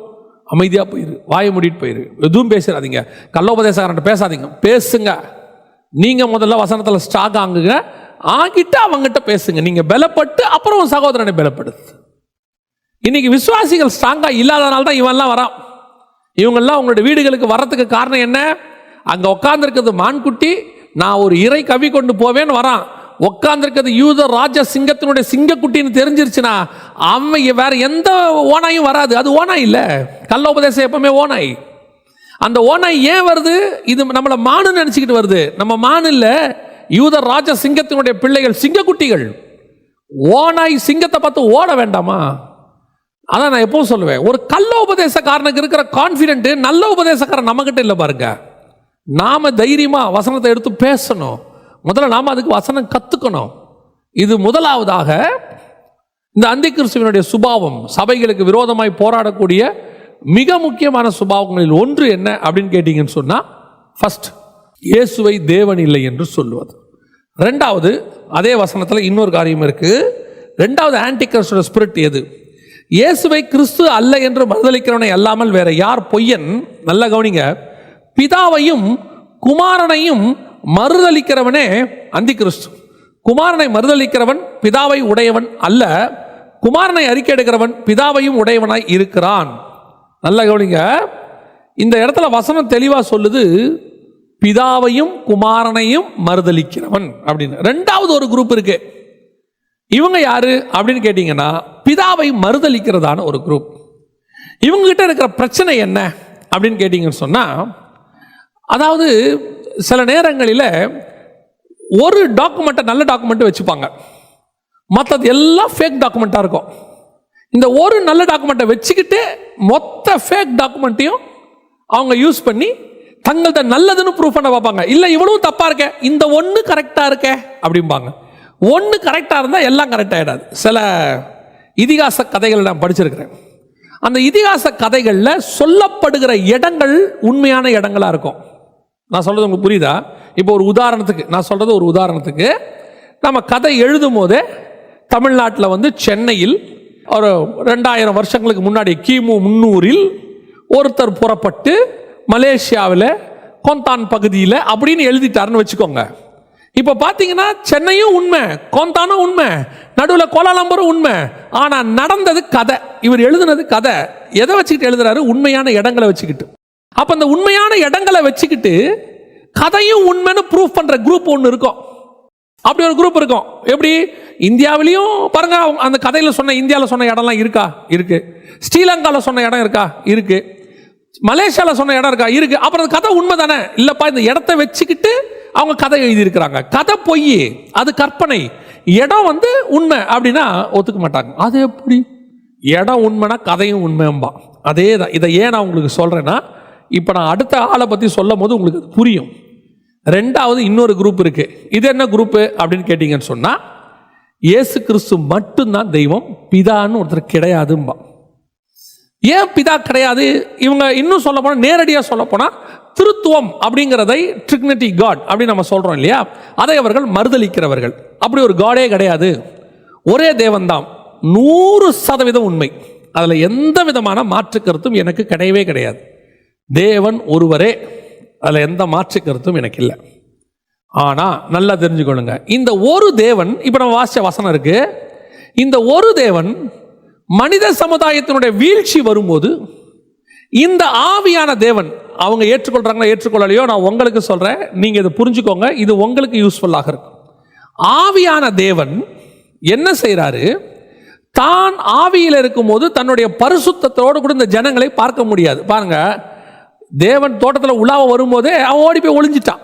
அமைதியாக போயிரு, வாயை மூடிட்டு போயிரு, எதுவும் பேசாதீங்க, கள்ளோபதேசக்காரன்ட்ட பேசாதீங்க, பேசுங்க. நீங்கள் முதல்ல வசனத்தில் ஸ்டாக் ஆகுங்க, ஆகிட்டு அவங்ககிட்ட பேசுங்க. நீங்கள் பலப்பட்டு அப்புறம் உன் சகோதரனை பலப்படுது. இன்னைக்கு விசுவாசிகள் ஸ்ட்ராங்காக இல்லாதனால தான் இவெல்லாம் வரான். இவங்கெல்லாம் உங்களுடைய வீடுகளுக்கு வர்றதுக்கு காரணம் என்ன? அங்கே உட்காந்துருக்கிறது மான்குட்டி, நான் ஒரு இறை கவி கொண்டு போவேன்னு வரான். உட்காந்துருக்கிறது யூத ராஜ சிங்கத்தினுடைய சிங்கக்குட்டின்னு தெரிஞ்சிருச்சுன்னா அவன் வேற எந்த ஓனாயும் வராது. அது ஓனாய் இல்லை, கள்ள உபதேசம் எப்பவுமே ஓனாய். அந்த ஓனாய் ஏன் வருது? இது நம்மளை மானுன்னு நினச்சிக்கிட்டு வருது. நம்ம மானு இல்லை, யூத ராஜ சிங்கத்தினுடைய பிள்ளைகள், சிங்கக்குட்டிகள். ஓனாய் சிங்கத்தை பார்த்து ஓட வேண்டாமா? அதான் நான் எப்பவும் சொல்லுவேன், ஒரு கள்ள உபதேசக்காரனுக்கு இருக்கிற கான்ஃபிடென்ட் நல்ல உபதேசக்காரன் நம்மகிட்ட இல்லை பாருங்க. நாம தைரியமா வசனத்தை எடுத்து பேசணும். முதல்ல நாம அதுக்கு வசனம் கத்துக்கணும். இது முதலாவதாக. இந்த அந்தி கிறிஸ்துவினுடைய சுபாவம், சபைகளுக்கு விரோதமாய் போராடக்கூடிய மிக முக்கியமான சுபாவங்களில் ஒன்று என்ன அப்படின்னு கேட்டீங்கன்னு சொன்னா, ஃபர்ஸ்ட் இயேசுவை தேவன் இல்லை என்று சொல்லுவது. ரெண்டாவது, அதே வசனத்தில் இன்னொரு காரியம் இருக்கு. ரெண்டாவது ஆன்டி கிறிஸ்துவோட ஸ்பிரிட் எது? இயேசுவை கிறிஸ்து அல்ல என்று மறுதலிக்கிறவனை அல்லாமல் வேற யார் பொய்யன்? நல்ல கவனிங்க, பிதாவையும் குமாரனையும் மறுதலிக்கிறவனே அந்தி கிறிஸ்து. குமாரனை மறுதலிக்கிறவன் பிதாவை உடையவன் அல்ல, குமாரனை அறிக்கை எடுக்கிறவன் பிதாவையும் உடையவனாய் இருக்கிறான். நல்ல கவனிங்க, இந்த இடத்துல வசனம் தெளிவா சொல்லுது, பிதாவையும் குமாரனையும் மறுதலிக்கிறவன் அப்படின்னு. ரெண்டாவது ஒரு குரூப் இருக்கு. இவங்க யாரு அப்படின்னு கேட்டீங்கன்னா, பிதாவை மறுதலிக்கிறதான ஒரு குரூப். இவங்க கிட்ட இருக்கிற பிரச்சனை என்ன அப்படின்னு கேட்டீங்கன்னு சொன்னா, அதாவது சில நேரங்களில் ஒரு டாக்குமெண்ட்டை, நல்ல டாக்குமெண்ட்டை வச்சுப்பாங்க, மற்றது எல்லாம் ஃபேக் டாக்குமெண்ட்டாக இருக்கும். இந்த ஒரு நல்ல டாக்குமெண்ட்டை வச்சுக்கிட்டு மொத்த ஃபேக் டாக்குமெண்ட்டையும் அவங்க யூஸ் பண்ணி தங்கள்கிட்ட நல்லதுன்னு ப்ரூவ் பண்ண பார்ப்பாங்க. இல்லை இவ்வளவும் தப்பாக இருக்க, இந்த ஒன்று கரெக்டாக இருக்க அப்படிம்பாங்க. ஒன்று கரெக்டாக இருந்தால் எல்லாம் கரெக்ட் ஆகிடாது. சில இதிகாச கதைகள் நான் படிச்சிருக்கிறேன். அந்த இதிகாச கதைகளில் சொல்லப்படுகிற இடங்கள் உண்மையான இடங்களாக இருக்கும். நான் சொல்கிறது உங்களுக்கு புரியுதா? இப்போ ஒரு உதாரணத்துக்கு நான் சொல்கிறது, ஒரு உதாரணத்துக்கு நம்ம கதை எழுதும் போதே தமிழ்நாட்டில் சென்னையில் ஒரு 2000 வருஷங்களுக்கு முன்னாடி கிமு 300 ஒருத்தர் புறப்பட்டு மலேசியாவில் கோந்தான் பகுதியில் அப்படின்னு எழுதிட்டாருன்னு வச்சுக்கோங்க. இப்போ பார்த்தீங்கன்னா சென்னையும் உண்மை, கோந்தானும் உண்மை, நடுவில் கோலாலம்பரும் உண்மை. ஆனால் நடந்தது கதை, இவர் எழுதுனது கதை. எதை வச்சுக்கிட்டு எழுதுறாரு? உண்மையான இடங்களை வச்சுக்கிட்டு. அப்போ அந்த உண்மையான இடங்களை வச்சுக்கிட்டு கதையும் உண்மைன்னு ப்ரூஃப் பண்ணுற குரூப் ஒன்று இருக்கும். அப்படி ஒரு குரூப் இருக்கும். எப்படி? இந்தியாவிலையும் பாருங்க, அந்த கதையில் சொன்ன இந்தியாவில் சொன்ன இடம்லாம் இருக்கா? இருக்கு. ஸ்ரீலங்காவில் சொன்ன இடம் இருக்கா? இருக்கு. மலேசியாவில் சொன்ன இடம் இருக்கா? இருக்கு. அப்புறம் கதை உண்மை தானே? இல்லைப்பா, இந்த இடத்த வச்சுக்கிட்டு அவங்க கதை எழுதியிருக்கிறாங்க. கதை பொய், அது கற்பனை. இடம் உண்மை அப்படின்னா ஒத்துக்க மாட்டாங்க. அது எப்படி? இடம் உண்மைனா கதையும் உண்மைம்பா. அதே தான். இதை ஏன் நான் உங்களுக்கு சொல்கிறேன்னா, இப்போ நான் அடுத்த ஆளை பற்றி சொல்லும் போது உங்களுக்கு அது புரியும். ரெண்டாவது இன்னொரு குரூப் இருக்கு. இது என்ன குரூப்பு அப்படின்னு கேட்டீங்கன்னு சொன்னால், இயேசு கிறிஸ்து மட்டும்தான் தெய்வம், பிதான்னு ஒருத்தர் கிடையாதும்பா. ஏன் பிதா கிடையாது? இவங்க இன்னும் சொல்ல போனால், நேரடியாக சொல்ல போனால், திருத்துவம் அப்படிங்கிறதை ட்ரினிட்டி காட் அப்படின்னு நம்ம சொல்கிறோம் இல்லையா, அதை அவர்கள் மறுதலிக்கிறவர்கள். அப்படி ஒரு காடே கிடையாது, ஒரே தேவன்தான், 100% உண்மை. அதில் எந்த விதமான மாற்று கருத்தும் எனக்கு கிடையவே கிடையாது. தேவன் ஒருவரே, அதில் எந்த மாற்று கருத்தும் எனக்கு இல்லை. ஆனால் நல்லா தெரிஞ்சுக்கொள்ளுங்க, இந்த ஒரு தேவன், இப்போ நம்ம வாசிச்ச வசனம் இருக்கு, இந்த ஒரு தேவன் மனித சமுதாயத்தினுடைய வீழ்ச்சி வரும்போது இந்த ஆவியான தேவன், அவங்க ஏற்றுக்கொள்றாங்களோ ஏற்றுக்கொள்ளலையோ, நான் உங்களுக்கு சொல்றேன், நீங்க இதை புரிஞ்சுக்கோங்க, இது உங்களுக்கு யூஸ்ஃபுல்லாக இருக்கும். ஆவியான தேவன் என்ன செய்யறாரு? தான் ஆவியில் இருக்கும்போது தன்னுடைய பரிசுத்தத்தோடு கூட இந்த ஜனங்களை பார்க்க முடியாது. பாருங்க, தேவன் தோட்டத்தில் உலாவ வரும்போதே அவன் ஓடி போய் ஒளிஞ்சிட்டான்.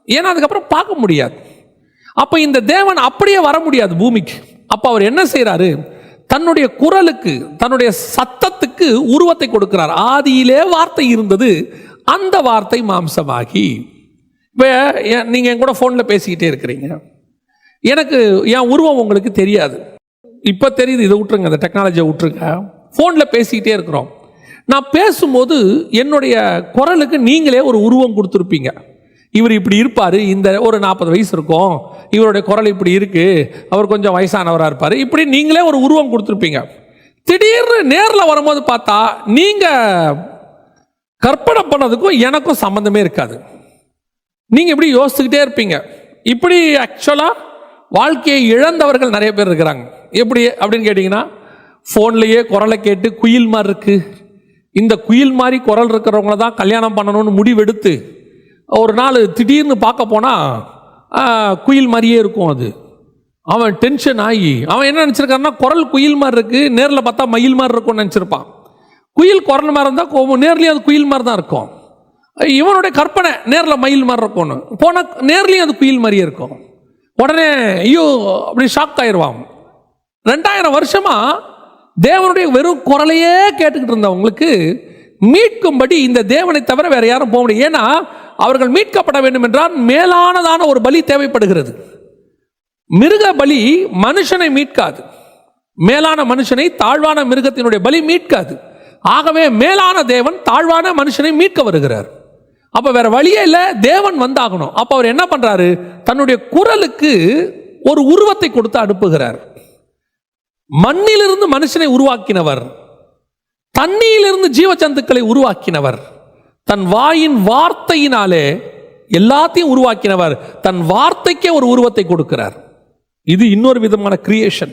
ஏன்னா அதுக்கப்புறம் பார்க்க முடியாது. அப்போ இந்த தேவன் அப்படியே வர முடியாது பூமிக்கு. அப்போ அவர் என்ன செய்யறாரு? தன்னுடைய குரலுக்கு, தன்னுடைய சத்தத்துக்கு உருவத்தை கொடுக்கிறார். ஆதியிலே வார்த்தை இருந்தது, அந்த வார்த்தை மாம்சமாகி. இப்போ நீங்கள் என் கூட ஃபோனில் பேசிக்கிட்டே இருக்கிறீங்க, எனக்கு என் உருவம் உங்களுக்கு தெரியாது. இப்போ தெரியுது, இதை விட்டுருங்க, அந்த டெக்னாலஜியை விட்டுருங்க. ஃபோனில் பேசிக்கிட்டே இருக்கிறோம். நான் பேசும்போது என்னுடைய குரலுக்கு நீங்களே ஒரு உருவம் கொடுத்துருப்பீங்க. இவர் இப்படி இருப்பார், இந்த ஒரு 40 வயசு இருக்கும், இவருடைய குரல் இப்படி இருக்கு, அவர் கொஞ்சம் வயசானவராக இருப்பார், இப்படி நீங்களே ஒரு உருவம் கொடுத்துருப்பீங்க. திடீர்னு நேரில் வரும்போது பார்த்தா நீங்கள் கற்பனை பண்ணதுக்கும் எனக்கும் சம்மந்தமே இருக்காது. நீங்கள் இப்படி யோசிச்சுக்கிட்டே இருப்பீங்க. இப்படி ஆக்சுவலாக வாழ்க்கையை இழந்தவர்கள் நிறைய பேர் இருக்கிறாங்க. எப்படி அப்படின்னு கேட்டிங்கன்னா, ஃபோன்லேயே குரலை கேட்டு குயில் மாதிரி இருக்கு, இந்த குயில் மாதிரி குரல் இருக்கிறவங்கள தான் கல்யாணம் பண்ணணும்னு முடிவெடுத்து ஒரு நாள் திடீர்னு பார்க்க போனால் குயில் மாதிரியே இருக்கும். அது அவன் டென்ஷன் ஆகி அவன் என்ன நினச்சிருக்காருன்னா, குரல் குயில் மாதிரி இருக்குது, நேரில் பார்த்தா மயில் மாதிரி இருக்கும்னு நினச்சிருப்பான். குயில் குரல் மாதிரி இருந்தால் நேர்லேயும் அது குயில் மாதிரி தான் இருக்கும். இவனுடைய கற்பனை நேரில் மயில் மாதிரி இருக்கும்னு போனால் நேர்லேயும் அது குயில் மாதிரியே இருக்கும். உடனே ஐயோ அப்படி ஷாக் ஆயிடுவான். 2000 வருஷமா தேவனுடைய வெறும் குரலையே கேட்டுக்கிட்டு இருந்தவங்களுக்கு மீட்கும்படி இந்த தேவனை தவிர வேற யாரும் போக முடியும். ஏன்னா அவர்கள் மீட்கப்பட வேண்டும் என்றால் மேலானதான ஒரு பலி தேவைப்படுகிறது. மிருக பலி மனுஷனை மீட்காது, மேலான மனுஷனை தாழ்வான மிருகத்தினுடைய பலி மீட்காது. ஆகவே மேலான தேவன் தாழ்வான மனுஷனை மீட்க வருகிறார். அப்ப வேற வழியே இல்லை, தேவன் வந்தாகணும். அப்ப அவர் என்ன பண்றாரு, தன்னுடைய குரலுக்கு ஒரு உருவத்தை கொடுத்து அனுப்புகிறார். மண்ணிலிருந்து மனுஷனை உருவாக்கினவர், தண்ணியிலிருந்து ஜீவஜந்துக்களை உருவாக்கினவர், தன் வாயின் வார்த்தையினாலே எல்லாத்தையும் உருவாக்கினவர், தன் வார்த்தைக்கே ஒரு உருவத்தை கொடுக்கிறார். இது இன்னொரு விதமான கிரியேஷன்.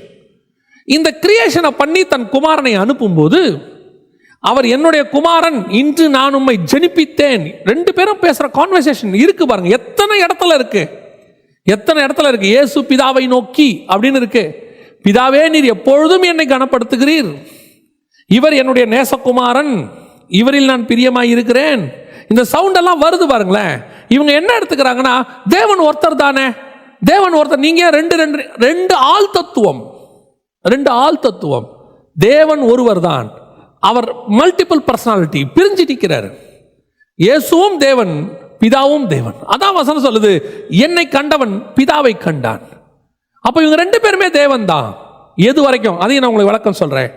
இந்த கிரியேஷனை பண்ணி தன் குமாரனை அனுப்பும்போது அவர் என்னுடைய குமாரன், இன்று நான் உம்மை ஜெனிப்பித்தேன். 2 பேரும் பேசுற கான்வர்சேஷன் இருக்கு பாருங்க. எத்தனை இடத்துல இருக்கு. இயேசு பிதாவை நோக்கி அப்படின்னு இருக்கு. பிதாவே, நீர் எப்பொழுதும் என்னை கனப்படுத்துகிறீர், இவர் என்னுடைய நேசகுமாரன், இவரில் நான் பிரியமாய் இருக்கிறேன். இந்த சவுண்ட் எல்லாம் வருது பாருங்களேன். இவங்க என்ன எடுத்துக்கிறாங்கன்னா, தேவன் ஒருத்தர் தானே, தேவன் ஒருத்தர். நீங்க ரெண்டு ஆள் தத்துவம். தேவன் ஒருவர் தான், அவர் மல்டிபிள் பர்சனாலிட்டி, பிரிஞ்சு நிற்கிறார். இயேசுவும் தேவன், பிதாவும் தேவன். அதான் வசனம் சொல்லுது, என்னை கண்டவன் பிதாவை கண்டான். அப்ப இவங்க 2 பேருமே தேவன் தான். எது வரைக்கும், அதையும் நான் உங்களுக்கு விளக்கம் சொல்றேன்.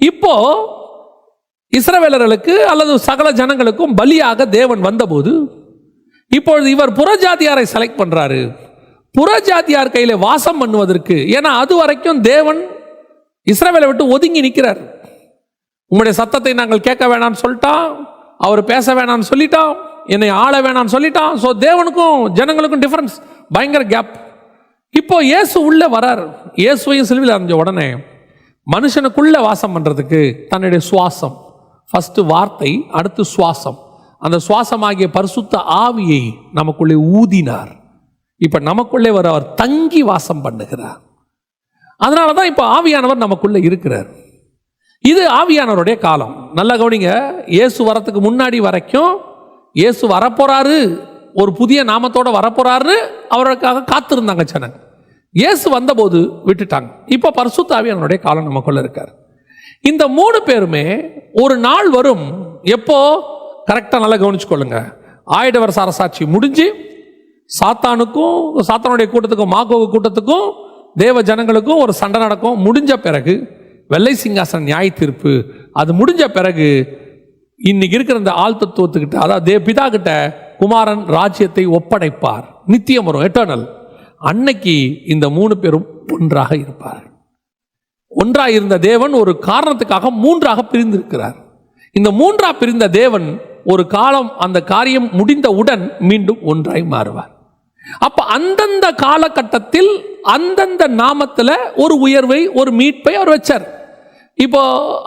இப்போ இஸ்ரவேலர்களுக்கு அல்லது சகல ஜனங்களுக்கும் பலியாக தேவன் வந்தபோது, இப்பொழுது இவர் புறஜாதியாரை செலக்ட் பண்றாரு, புறஜாதியார் கையில வாசம் பண்ணுவதற்கு. ஏன்னா அது வரைக்கும் தேவன் இஸ்ரவேலை விட்டு ஒதுங்கி நிற்கிறார். உங்களுடைய சத்தத்தை நாங்கள் கேட்க வேணாம்னு சொல்லிட்டான், அவர் பேச வேணாம்னு சொல்லிட்டான், என்னை ஆள வேணாம்னு சொல்லிட்டான். ஸோ தேவனுக்கும் ஜனங்களுக்கும் டிஃபரன்ஸ், பயங்கர கேப். இப்போ இயேசு உள்ள வரார். இயேசுவையும் சிலுவையில் அறைஞ்ச உடனே மனுஷனுக்குள்ள வாசம் பண்றதுக்கு தன்னுடைய சுவாசம், ஃபர்ஸ்ட் வார்த்தை, அடுத்து சுவாசம், அந்த சுவாசமாகிய பரிசுத்த ஆவியை நமக்குள்ளே ஊதினார். இப்ப நமக்குள்ளே வர அவர் தங்கி வாசம் பண்ணுகிறார். அதனாலதான் இப்ப ஆவியானவர் நமக்குள்ள இருக்கிறார். இது ஆவியானவருடைய காலம். நல்லா கவனிங்க. இயேசு வரத்துக்கு முன்னாடி வரைக்கும் இயேசு வரப்போறாரு, ஒரு புதிய நாமத்தோட வரப்போறாரு, அவருக்காக காத்திருந்தாங்க ஜனங்க. இயேசு வந்தபோது விட்டுட்டாங்க. இப்ப பரிசுத்த ஆவியானவருடைய காலம் நமக்குள்ள இருக்கார். இந்த 3 பேருமே ஒரு நாள் வரும். எப்போ? கரெக்டா நல்லா கவனிச்சுக்கொள்ளுங்க. ஆயிடவர் அரசாட்சி முடிஞ்சு சாத்தானுக்கும் சாத்தானுடைய கூட்டத்துக்கும் மாகோகு கூட்டத்துக்கும் தேவ ஜனங்களுக்கும் ஒரு சண்டை நடக்கும். முடிஞ்ச பிறகு வெள்ளை சிங்காசன நியாய தீர்ப்பு, அது முடிஞ்ச பிறகு இன்னைக்கு இருக்கிற இந்த ஆள் தத்துவத்துக்கிட்ட, அதாவது பிதா கிட்ட குமாரன் ராஜ்யத்தை ஒப்படைப்பார். நித்தியம் வரும், எட்டர்னல். அன்னைக்கு இந்த 3 பேரும் ஒன்றாக இருப்பார். ஒன்றாக இருந்த தேவன் ஒரு காரணத்துக்காக 3ஆக பிரிந்திருக்கிறார். இந்த 3ஆக பிரிந்த தேவன் ஒரு காலம், அந்த காரியம் முடிந்தவுடன் மீண்டும் ஒன்றாய் மாறுவார். அப்ப அந்தந்த காலகட்டத்தில் அந்தந்த நாமத்துல ஒரு உயர்வை, ஒரு மீட்பை அவர் வச்சார். இப்போ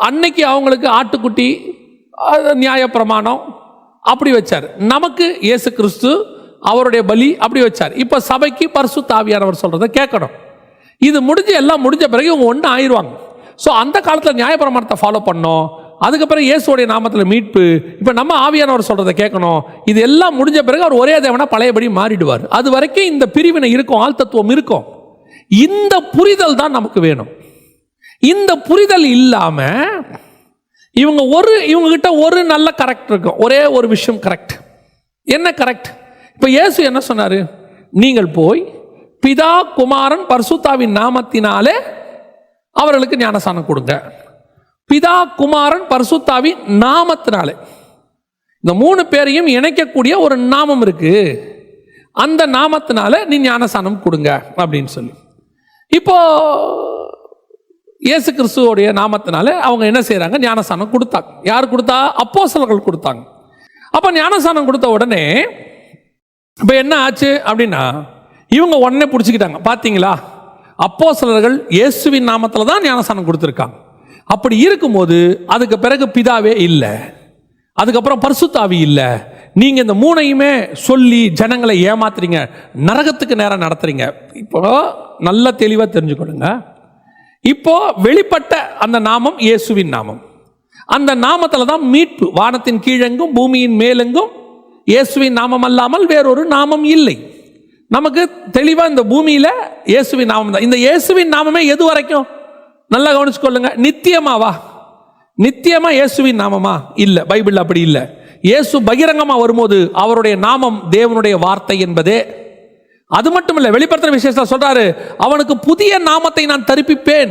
அன்னைக்கு அவங்களுக்கு ஆட்டுக்குட்டி, நியாயப்பிரமாணம் அப்படி வச்சார். நமக்கு இயேசு கிறிஸ்து அவருடைய பலி அப்படி வச்சார். இப்ப சபைக்கு பரிசுத்த ஆவியானவர் சொல்றதை கேட்கணும். இது முடிஞ்சு எல்லாம் முடிஞ்ச பிறகு இவங்க ஒன்று ஆயிடுவாங்க. ஸோ அந்த காலத்தில் நியாயப்பிரமாணத்தை ஃபாலோ பண்ணோம். அதுக்கப்புறம் இயேசுடைய நாமத்தில் மீட்பு. இப்போ நம்ம ஆவியானவர் சொல்றதை கேட்கணும். இது எல்லாம் முடிஞ்ச பிறகு அவர் ஒரே தேவனா பழையபடி மாறிடுவார். அது வரைக்கும் இந்த பிரிவினை இருக்கும், ஆள் தத்துவம் இருக்கும். இந்த புரிதல் தான் நமக்கு வேணும். இந்த புரிதல் இல்லாம இவங்க கிட்ட ஒரு நல்ல கரெக்ட் இருக்கும். ஒரே ஒரு விஷயம் கரெக்ட். என்ன கரெக்ட்? இப்ப இயேசு என்ன சொன்னாரு? நீங்கள் போய் பிதா குமாரன் பரிசுத்தாவின் நாமத்தினாலே அவர்களுக்கு ஞானஸ்நானம் கொடுங்க. பிதா குமாரன் பரிசுத்தாவின் நாமத்தினாலே, இந்த 3 பேரையும் இணைக்கக்கூடிய ஒரு நாமம் இருக்கு. அந்த நாமத்தினால நீ ஞானஸ்நானம் கொடுங்க அப்படின்னு சொல்லி, இப்போ இயேசு கிறிஸ்துவோடைய நாமத்தினால அவங்க என்ன செய்யறாங்க? ஞானஸ்நானம் கொடுத்தாங்க. யார் கொடுத்தா? அப்போஸ்தலர்கள் கொடுத்தாங்க. அப்ப ஞானஸ்நானம் கொடுத்த உடனே இப்ப என்ன ஆச்சு அப்படின்னா, இவங்க உடனே பிடிச்சிக்கிட்டாங்க. பார்த்தீங்களா, அப்போஸ்தலர்கள் இயேசுவின் நாமத்தில் தான் ஞானஸ்நானம் கொடுத்துருக்காங்க. அப்படி இருக்கும்போது அதுக்கு பிறகு பிதாவே இல்லை, அதுக்கப்புறம் பரிசுத்தாவி இல்லை, நீங்க இந்த 3ஐயுமே சொல்லி ஜனங்களை ஏமாத்துறீங்க, நரகத்துக்கு நேரம் நடத்துறீங்க. இப்போ நல்ல தெளிவாக தெரிஞ்சுக்கொள்ளுங்க. இப்போ வெளிப்பட்ட அந்த நாமம் இயேசுவின் நாமம். அந்த நாமத்தில் தான் மீட்பு. வானத்தின் கீழெங்கும் பூமியின் மேலெங்கும் இயேசுவின் நாமம் அல்லாமல் வேறொரு நாமம் இல்லை. நமக்கு தெளிவா இந்த பூமியில இயேசுவின் நாமம் தான். இந்த இயேசுவின் நாமமே எது வரைக்கும்? நல்லா கவனிச்சுக்கொள்ளுங்க. நித்தியமாவா? நித்தியமா இயேசுவின் நாமமா? இல்ல, பைபிள் அப்படி இல்லை. இயேசு பகிரங்கமா வரும்போது அவருடைய நாமம் தேவனுடைய வார்த்தை என்பதே. அது மட்டும் இல்ல, வெளிப்படுத்தின விசேஷத்துல சொல்றாரு, அவனுக்கு புதிய நாமத்தை நான் தரிப்பிப்பேன்,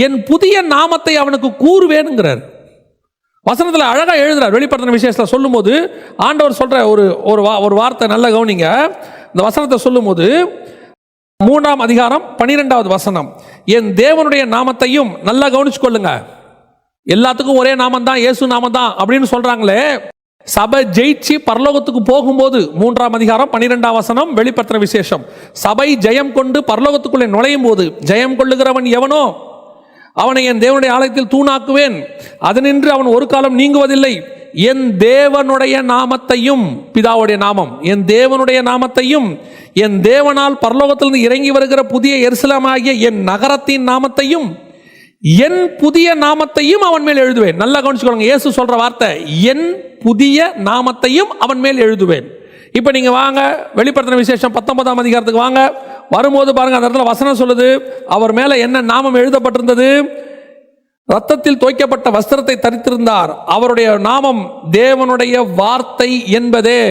என் புதிய நாமத்தை அவனுக்கு கூறுவேன்ங்கிறார். வசனத்தில் அழகா எழுதுறார். வெளிப்படுத்தின விசேஷத்துல சொல்லும் போது ஆண்டவர் சொல்ற ஒரு வார்த்தை நல்ல கவனிங்க. இந்த வசனத்தை சொல்லும் போது 3ஆம் அதிகாரம் 12வது வசனம், என் தேவனுடைய நாமத்தையும், நல்லா கவனிச்சு கொள்ளுங்க, எல்லாத்துக்கும் ஒரே நாமம் தான், இயேசு நாமம் தான் அப்படின்னு சொல்றாங்களே. சபை ஜெயிச்சு பரலோகத்துக்கு போகும்போது 3ஆம் அதிகாரம் 12ஆம் வசனம் வெளிப்படுத்தின விசேஷம், சபை ஜெயம் கொண்டு பரலோகத்துக்குள்ளே நுழையும் போது, ஜெயம் கொள்ளுகிறவன் எவனோ அவனை என் தேவனுடைய ஆலயத்தில் தூணாக்குவேன், அதனின்று அவன் ஒரு காலம் நீங்குவதில்லை, என் தேவனுடைய நாமத்தையும், பிதாவுடைய நாமம், என் தேவனுடைய நாமத்தையும், என் தேவனால் பரலோகத்திலிருந்து இறங்கி வருகிற புதிய எருசலேமாகிய என் நகரத்தின் நாமத்தையும், என் புதிய நாமத்தையும் அவன் மேல் எழுதுவேன். நல்லா கவனிச்சுக்கோங்க, இயேசு சொல்ற வார்த்தை, என் புதிய நாமத்தையும் அவன் மேல் எழுதுவேன். இப்ப நீங்க வாங்க வெளிப்படுத்தின விசேஷம் 19ஆம் அதிகாரத்துக்கு வாங்க. வரும்போது பாருங்க, அந்த இடத்துல வசனம் சொல்லுது, அவர் மேல என்ன நாமம் எழுதப்பட்டிருந்தது? ரத்தத்தில் தோய்க்கப்பட்ட வஸ்திரத்தை தரித்திருந்தார், அவருடைய நாமம் தேவனுடைய வார்த்தை என்பதே.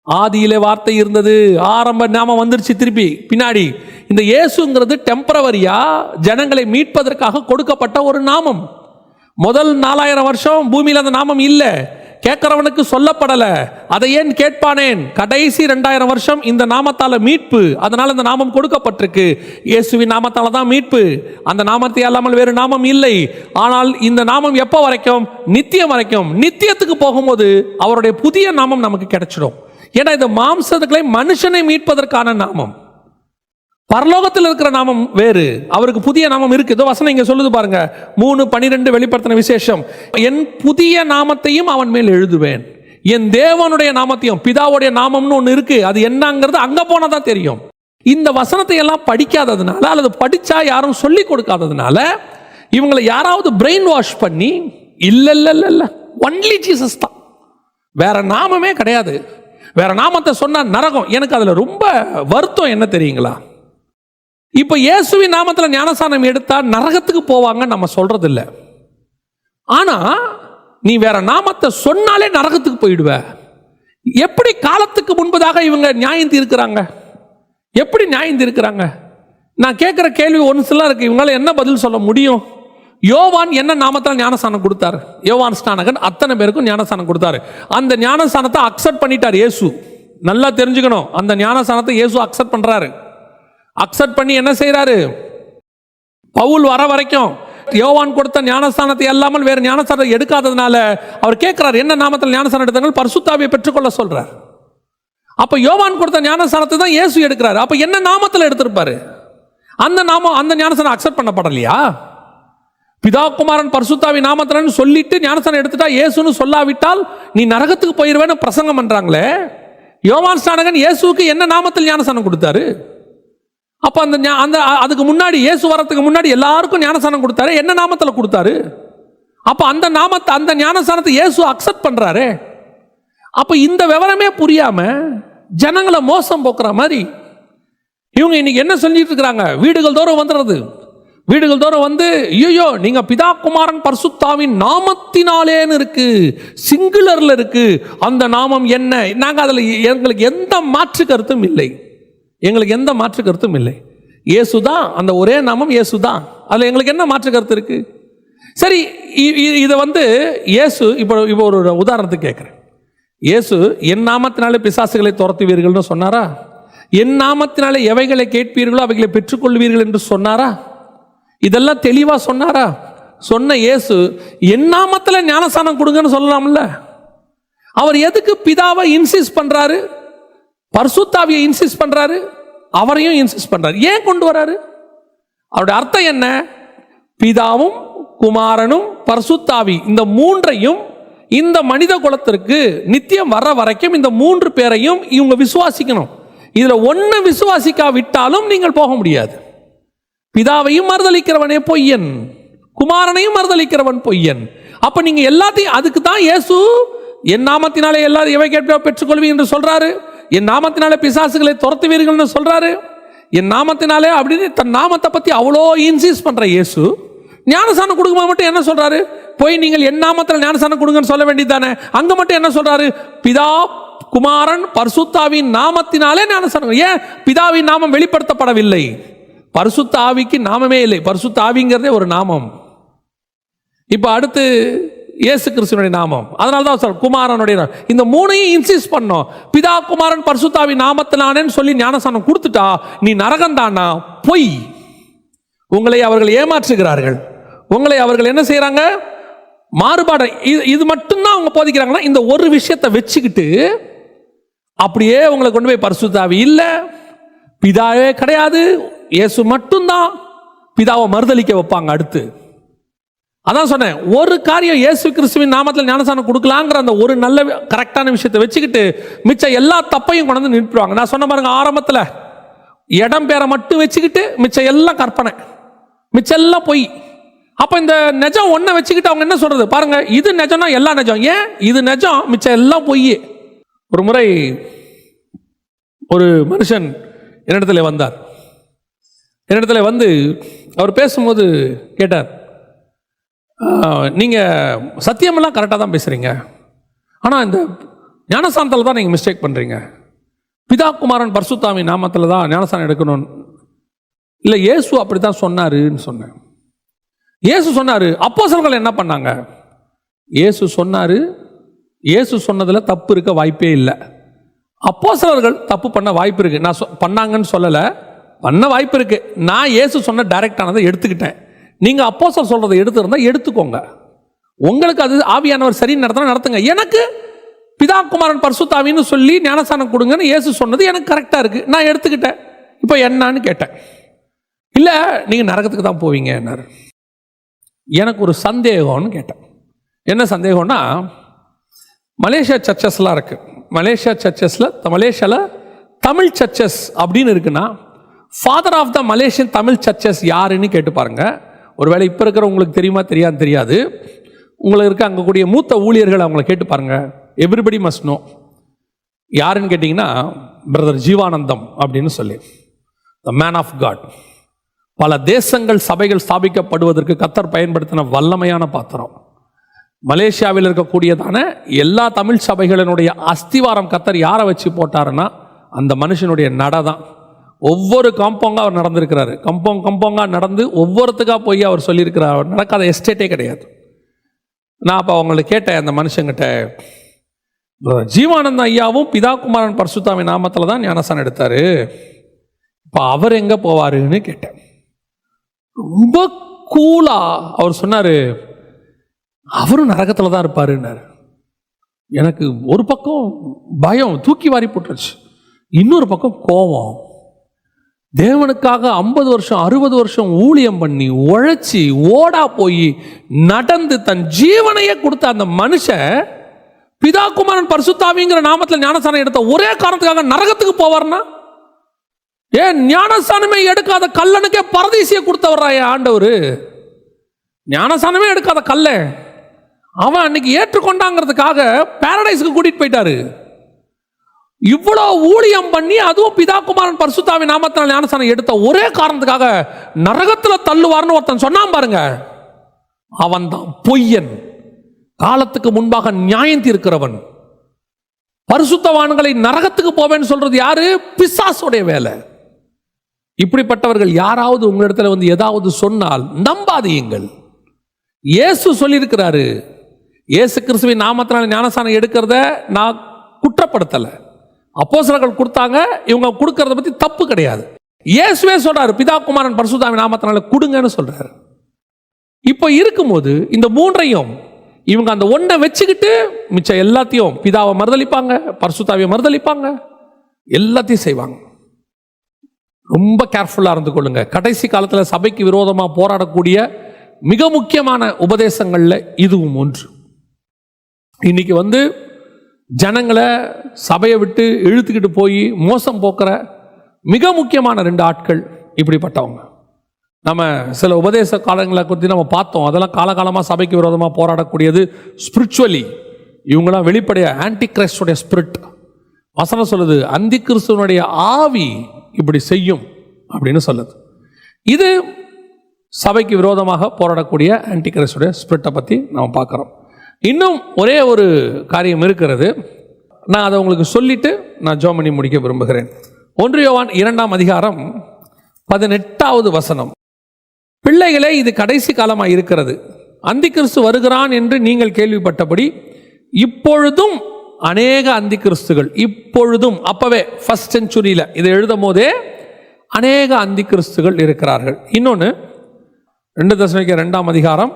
ஆதியிலே வார்த்தை இருந்தது, ஆரம்ப நாமம் வந்துருச்சு. திருப்பி பின்னாடி இந்த இயேசுங்கிறது டெம்பரவரியா ஜனங்களை மீட்பதற்காக கொடுக்கப்பட்ட ஒரு நாமம். முதல் 4000 வருஷம் பூமியில் அந்த நாமம் இல்லை, கேட்கிறவனுக்கு சொல்லப்படல, அதை ஏன் கேட்பானேன்? கடைசி 2000 வருஷம் இந்த நாமத்தால மீட்பு, அதனால இந்த நாமம் கொடுக்கப்பட்டிருக்கு. இயேசுவின் நாமத்தால தான் மீட்பு, அந்த நாமத்தை அல்லாமல் வேறு நாமம் இல்லை. ஆனால் இந்த நாமம் எப்போ வரைக்கும்? நித்தியம் வரைக்கும். நித்தியத்துக்கு போகும்போது அவருடைய புதிய நாமம் நமக்கு கிடைச்சிடும். ஏன்னா இந்த மாம்சத்துக்களை மனுஷனை மீட்பதற்கான நாமம், பரலோகத்தில் இருக்கிற நாமம் வேறு, அவருக்கு புதிய நாமம் இருக்கு. இதோ வசனம் இங்க சொல்லுது பாருங்க, 3:12 வெளிப்படுத்தின விசேஷம், என் புதிய நாமத்தையும் அவன் மேல் எழுதுவேன், என் தேவனுடைய நாமத்தையும். பிதாவுடைய நாமம்னு ஒன்று இருக்கு, அது என்னங்கிறது அங்க போனதான் தெரியும். இந்த வசனத்தை எல்லாம் படிக்காததுனால, அல்லது படிச்சா யாரும் சொல்லி கொடுக்காததுனால, இவங்களை யாராவது பிரெயின் வாஷ் பண்ணி, இல்ல இல்ல இல்ல இல்ல ஒன்லி ஜீசஸ் தான், வேற நாமமே கிடையாது, வேற நாமத்தை சொன்னா நரகம். எனக்கு அதுல ரொம்ப வருத்தம் என்ன தெரியுங்களா? இப்ப இயேசுவின் நாமத்தில் ஞானஸ்நானம் எடுத்தா நரகத்துக்கு போவாங்க நம்ம சொல்றது இல்லை. ஆனா நீ வேற நாமத்தை சொன்னாலே நரகத்துக்கு போயிடுவ. எப்படி காலத்துக்கு முன்பதாக இவங்க நியாயம் தீர்க்கிறாங்க? எப்படி நியாயம் தீர்க்கிறாங்க? நான் கேட்கிற கேள்வி ஒன்று சில இருக்கு, இவங்களால என்ன பதில் சொல்ல முடியும்? யோவான் என்ன நாமத்தில் ஞானஸ்நானம் கொடுத்தாரு? யோவான் ஸ்நானகன் அத்தனை பேருக்கும் ஞானஸ்நானம் கொடுத்தாரு. அந்த ஞானஸ்நானத்தை அக்செப்ட் பண்ணிட்டார் இயேசு. நல்லா தெரிஞ்சுக்கணும், அந்த ஞானஸ்நானத்தை இயேசு அக்செப்ட் பண்றாரு. அக்செப்ட் பண்ணி என்ன செய்யறாரு? பவுல் வர வரைக்கும் யோவான் கொடுத்த ஞானஸ்தானத்தை அல்லாமல் வேறு ஞானஸ்தானத்தை எடுக்காததுனால அவர் கேட்கிறார், என்ன நாமத்தில் ஞானஸ்தானம் எடுத்தாங்க? பரிசுத்தாவியை பெற்றுக்கொள்ள சொல்றார். அப்ப யோவான் கொடுத்த ஞானஸ்தானத்தை தான் இயேசு எடுக்கிறார். அப்ப என்ன நாமத்தில் எடுத்திருப்பாரு? அந்த நாமம், அந்த ஞானஸ்தானம் அக்செப்ட் பண்ணப்படலையா? பிதா குமாரன் பரிசுத்தாவி நாமத்தில் சொல்லிட்டு ஞானஸ்தானம் எடுத்துட்டா இயேசுன்னு சொல்லாவிட்டால் நீ நரகத்துக்கு போயிருவேன்னு பிரசங்கம் பண்றாங்களே. யோவான் ஸ்நானகன் இயேசுக்கு என்ன நாமத்தில் ஞானஸ்தானம் கொடுத்தாரு? அப்ப அந்த அதுக்கு முன்னாடி, இயேசு வரத்துக்கு முன்னாடி எல்லாருக்கும் ஞானஸ்நானம் கொடுத்தாரு, என்ன நாமத்தில் கொடுத்தாரு? அப்ப அந்த நாமத்தை, அந்த ஞானஸ்தானத்தை இயேசு அக்செப்ட் பண்றாரு. அப்ப இந்த விவரமே புரியாம ஜனங்களை மோசம் போக்குற மாதிரி இவங்க இன்னைக்கு என்ன சொல்லிட்டு இருக்கிறாங்க? வீடுகள் தோறும் வந்துடுறது, வீடுகள் தோறும் வந்து ஐயோ நீங்க பிதா குமாரன் பரிசுத்தாவின் நாமத்தினாலேன்னு இருக்கு, சிங்குலர்ல இருக்கு. அந்த நாமம் என்ன? நாங்க அதுல எங்களுக்கு எந்த மாற்று கருத்தும் இல்லை. எங்களுக்கு எந்த மாற்று கருத்தும் இல்லை. இயேசுதான், அந்த ஒரே நாமம் இயேசுதான். அதுல எங்களுக்கு என்ன மாற்று கருத்து இருக்கு? சரி, இதை வந்து இயேசு இப்போ ஒரு உதாரணத்துக்கு கேட்குறேன். இயேசு என் நாமத்தினாலே பிசாசுகளை துரத்துவீர்கள்னு சொன்னாரா? என் நாமத்தினாலே எவைகளை கேட்பீர்களோ அவைகளை பெற்றுக்கொள்வீர்கள் என்று சொன்னாரா? இதெல்லாம் தெளிவா சொன்னாரா? சொன்ன இயேசு என் நாமத்துல ஞானஸ்நானம் கொடுங்கன்னு சொல்லலாம்ல. அவர் எதுக்கு பிதாவை இன்சிஸ்ட் பண்றாரு, பரிசுத்தாவியை இன்சிஸ்ட் பண்றாரு, அவரையும் இன்சிஸ்ட் பண்றாரு? ஏன் கொண்டு வராரு? அவருடைய அர்த்தம் என்ன? பிதாவும் குமாரனும் பரிசுத்தாவி இந்த மூன்றையும் இந்த மனித குலத்திற்கு நித்தியம் வர வரைக்கும் இந்த மூன்று பேரையும் இவங்க விசுவாசிக்கணும். இதுல ஒன்னு விசுவாசிக்காவிட்டாலும் நீங்கள் போக முடியாது. பிதாவையும் மறுதலிக்கிறவனே பொய்யன், குமாரனையும் மறுதலிக்கிறவன் பொய்யன். அப்ப நீங்க எல்லாத்தையும், அதுக்கு தான் இயேசு என் நாமத்தினாலே எல்லாரும் எவை கேட்போ பெற்றுக்கொள்வீங்க என்று சொல்றாரு. என் நாமத்தினாலே பிசாசுகளை துரத்துவீர்கள் சொல்றாரு. என் நாமத்தினாலே அப்படின்னு தன் நாமத்தை பத்தி அவ்வளோ இன்சிஸ்ட் பண்ற இயேசு ஞானஸ்நானம் கொடுக்கும்போது மட்டும் என்ன சொல்றாரு? போய் நீங்கள் என் நாமத்தில் ஞானஸ்நானம் கொடுங்கன்னு சொல்ல வேண்டியதானே. அங்க மட்டும் என்ன சொல்றாரு? பிதா குமாரன் பரிசுத்தாவின் நாமத்தினாலே ஞானஸ்நானம். ஏன் பிதாவின் நாமம் வெளிப்படுத்தப்படவில்லை? பரிசுத்த ஆவிக்கு நாமமே இல்லை. பரிசுத்த ஆவிங்கிறதே ஒரு நாமம். இப்ப அடுத்து இயேசு கிறிஸ்துவினுடைய நாமம். அதனால தான் சார் குமாரனுடைய இந்த மூணையும் இன்சிஸ்ட் பண்ணோம். பிதா குமாரன் பரிசுத்தாவின் நாமத்தினானேன்னு சொல்லி ஞானஸ்நானம் கொடுத்துட்டா நீ நரகந்தானா? பொய். உங்களை அவர்கள் ஏமாற்றுகிறார்கள். உங்களை அவர்கள் என்ன செய்யறாங்க? மாறுபாடு. இது மட்டும்தான் அவங்க போதிக்கிறாங்கன்னா இந்த ஒரு விஷயத்தை வச்சுக்கிட்டு அப்படியே உங்களை கொண்டு போய் பரிசுத்தாவி இல்ல, பிதாவே கிடையாது, இயேசு மட்டும்தான், பிதாவை மறுதலிக்க வைப்பாங்க. அடுத்து அதான் சொன்னேன், ஒரு காரியம் இயேசு கிறிஸ்துவின் நாமத்தில் ஞானஸ்நானம் கொடுக்கலாங்கிற அந்த ஒரு நல்ல கரெக்டான விஷயத்தை வச்சுக்கிட்டு மிச்ச எல்லா தப்பையும் கொண்டு வந்து நிறுத்துவாங்க. நான் சொன்ன பாருங்க, ஆரம்பத்தில் இடம் பேரை மட்டும் வச்சுக்கிட்டு மிச்சம் எல்லாம் கற்பனை, மிச்சம் எல்லாம் பொய். அப்ப இந்த நிஜம் ஒன்றை வச்சுக்கிட்டு அவங்க என்ன சொல்றது பாருங்க, இது நிஜம்னா எல்லாம் நிஜம். ஏன் இது நிஜம், மிச்சம் எல்லாம் பொய். ஒரு முறை ஒரு மனுஷன் என்னிடத்துல வந்தார். என்னிடத்துல வந்து அவர் பேசும்போது கேட்டார், நீங்க சத்தியமெல்லாம் கரெக்டாக தான் பேசுறீங்க, ஆனால் இந்த ஞானஸ்நானத்தில் தான் நீங்கள் மிஸ்டேக் பண்ணுறீங்க. பிதா குமாரன் பரிசுத்தாவின் நாமத்தில் தான் ஞானஸ்நானம் எடுக்கணும். இல்லை, இயேசு அப்படி தான் சொன்னாருன்னு சொன்னேன். இயேசு சொன்னாரு. அப்போஸ்தலர்கள் என்ன பண்ணாங்க? இயேசு சொன்னாரு, இயேசு சொன்னதில் தப்பு இருக்க வாய்ப்பே இல்லை. அப்போஸ்தலர்கள் தப்பு பண்ண வாய்ப்பு இருக்கு. நான் பண்ணாங்கன்னு சொல்லலை, பண்ண வாய்ப்பு இருக்கு. நான் இயேசு சொன்ன டைரக்டானதை எடுத்துக்கிட்டேன். நீங்க அப்போஸ்தலர் சொல்றதை எடுத்துருந்தா எடுத்துக்கோங்க. உங்களுக்கு அது ஆவியானவர் சரி நடத்தினா நடத்துங்க. எனக்கு பிதா குமாரன் பரிசுத்தாவின்னு சொல்லி ஞானஸ்நானம் கொடுங்கன்னு இயேசு சொன்னது எனக்கு கரெக்டா இருக்கு, நான் எடுத்துக்கிட்டேன். இப்போ என்னன்னு கேட்டேன். இல்ல நீங்க நரகத்துக்கு தான் போவீங்க. எனக்கு ஒரு சந்தேகம்னு கேட்டேன். என்ன சந்தேகம்னா, மலேசியா சர்ச்சஸ்லாம் இருக்கு. மலேசியா சர்ச்சஸ்ல மலேசியால தமிழ் சர்ச்சஸ் அப்படின்னு இருக்குன்னா, father of the Malaysian Tamil churches யாருன்னு கேட்டு பாருங்க. ஒருவேளை இப்போ இருக்கிற உங்களுக்கு தெரியுமா தெரியாது. உங்களுக்கு இருக்க அங்கே கூடிய மூத்த ஊழியர்கள் அவங்கள கேட்டு பாருங்க. Everybody must know. யாருன்னு கேட்டிங்கன்னா, பிரதர் ஜீவானந்தம் அப்படின்னு சொல்லி, த மேன் ஆஃப் காட். பல தேசங்கள் சபைகள் ஸ்தாபிக்கப்படுவதற்கு கத்தர் பயன்படுத்தின வல்லமையான பாத்திரம். மலேசியாவில் இருக்கக்கூடியதான எல்லா தமிழ் சபைகளினுடைய அஸ்திவாரம் கத்தர் யாரை வச்சு போட்டாருன்னா அந்த மனுஷனுடைய நட தான். ஒவ்வொரு காம்பவுண்டாக அவர் நடந்திருக்கிறாரு. கம்பவுண்டாக நடந்து ஒவ்வொருத்துக்காக போய் அவர் சொல்லியிருக்கிறார். அவர் நடக்காத எஸ்டேட்டே கிடையாது. நான் அப்போ அவங்களை கேட்டேன், அந்த மனுஷங்கிட்ட, ஜீவானந்த ஐயாவும் பிதா குமாரன் பரிசுத்தாவின் நாமத்தில் தான் ஞானஸ்நானம் எடுத்தாரு, இப்போ அவர் எங்கே போவாருன்னு கேட்டேன். ரொம்ப கூலா அவர் சொன்னார், அவரும் நரகத்தில் தான் இருப்பாருன்னாரு. எனக்கு ஒரு பக்கம் பயம் தூக்கி வாரி போட்டுருச்சு, இன்னொரு பக்கம் கோபம். தேவனுக்காக 50 வருஷம் 60 வருஷம் ஊழியம் பண்ணி உழைச்சி ஓடா போய் நடந்து தன் ஜீவனையே கொடுத்த அந்த மனுஷன் பிதா குமாரன் பரிசுத்தாவிங்கிற நாமத்தில் ஞானஸ்நானம் எடுத்த ஒரே காரணத்துக்காக நரகத்துக்கு போவார்னா, ஏன் ஞானஸ்நானமே எடுக்காத கல்லனுக்கே பரதீசியை கொடுத்தவரா ஆண்டவர்? ஞானஸ்நானமே எடுக்காத கல்ல அவன் அன்னைக்கு ஏற்றுக்கொண்டாங்கிறதுக்காக பாரடைஸுக்கு கூட்டிட்டு போயிட்டாரு. இவ்வளவு ஊழியம் பண்ணி, அதுவும் பிதா குமாரன் பரிசுத்தாவின் நாமத்தினால் ஞானஸ்நானம் எடுத்த ஒரே காரணத்துக்காக நரகத்துல தள்ளுவார்னு ஒருத்தன் சொன்னான் பாருங்க, அவன் தான் பொய்யன், காலத்துக்கு முன்பாக நியாயம் தீர்க்கிறவன். பரிசுத்தவான்களை நரகத்துக்கு போவேன்னு சொல்றது யாரு? பிசாசுடைய வேலை. இப்படிப்பட்டவர்கள் யாராவது உங்களிடத்துல வந்து ஏதாவது சொன்னால் நம்பாதீங்கள். இயேசு சொல்லியிருக்கிறாரு. இயேசு கிறிஸ்துவின் நாமத்தினால் ஞானஸ்நானம் எடுக்கிறத நான் குற்றப்படுத்தலை. அப்போஸ்தலர்கள் கொடுத்தாங்க, இவங்க கொடுக்கறத பத்தி தப்பு கிடையாது. இயேசுவே சொல்றாரு, பிதா குமாரன் பரிசுத்தாவின் நாமத்தினால கொடுங்கன்னு சொல்றாரு. இப்போ இருக்கும்போது இந்த மூன்றையும் இவங்க அந்த ஒன்றை வச்சுக்கிட்டு மிச்சம் எல்லாத்தையும், பிதாவை மறுதலிப்பாங்க, பரிசுத்தாவியை மறுதலிப்பாங்க, எல்லாத்தையும் செய்வாங்க. ரொம்ப கேர்ஃபுல்லா இருந்து கொள்ளுங்க. கடைசி காலத்தில் சபைக்கு விரோதமாக போராடக்கூடிய மிக முக்கியமான உபதேசங்கள்ல இதுவும் ஒன்று. இன்னைக்கு வந்து ஜனங்களை சபையை விட்டு இழுத்துக்கிட்டு போய் மோசம் போக்குற மிக முக்கியமான 2 ஆட்கள் இப்படிப்பட்டவங்க. நம்ம சில உபதேச காலங்களை குறித்து நம்ம பார்த்தோம். அதெல்லாம் காலகாலமாக சபைக்கு விரோதமாக போராடக்கூடியது. ஸ்பிரிச்சுவலி இவங்களாம் வெளிப்படைய ஆன்டி கிரைஸ்டுடைய ஸ்பிரிட். வசனம் சொல்லுது, அந்தி கிறிஸ்துவனுடைய ஆவி இப்படி செய்யும் அப்படின்னு சொல்லுது. இது சபைக்கு விரோதமாக போராடக்கூடிய ஆன்டி கிரைஸ்டுடைய ஸ்பிரிட்டை பற்றி நம்ம பார்க்குறோம். இன்னும் ஒரே ஒரு காரியம் இருக்கிறது. நான் அதை உங்களுக்கு சொல்லிட்டு நான் ஜெபம் பண்ணி முடிக்க விரும்புகிறேன். 1 யோவான் 2ஆம் அதிகாரம் 18வது வசனம். பிள்ளைகளே, இது கடைசி காலமாக இருக்கிறது. அந்தி கிறிஸ்து வருகிறான் என்று நீங்கள் கேள்விப்பட்டபடி இப்பொழுதும் அநேக அந்தி கிறிஸ்துகள், இப்பொழுதும், அப்பவே ஃபர்ஸ்ட் செஞ்சுரியில் இதை எழுதும் போதே அநேக அந்தி கிறிஸ்துகள் இருக்கிறார்கள். இன்னொன்று 2 தெசலோனிக்கேயர் 2ஆம் அதிகாரம்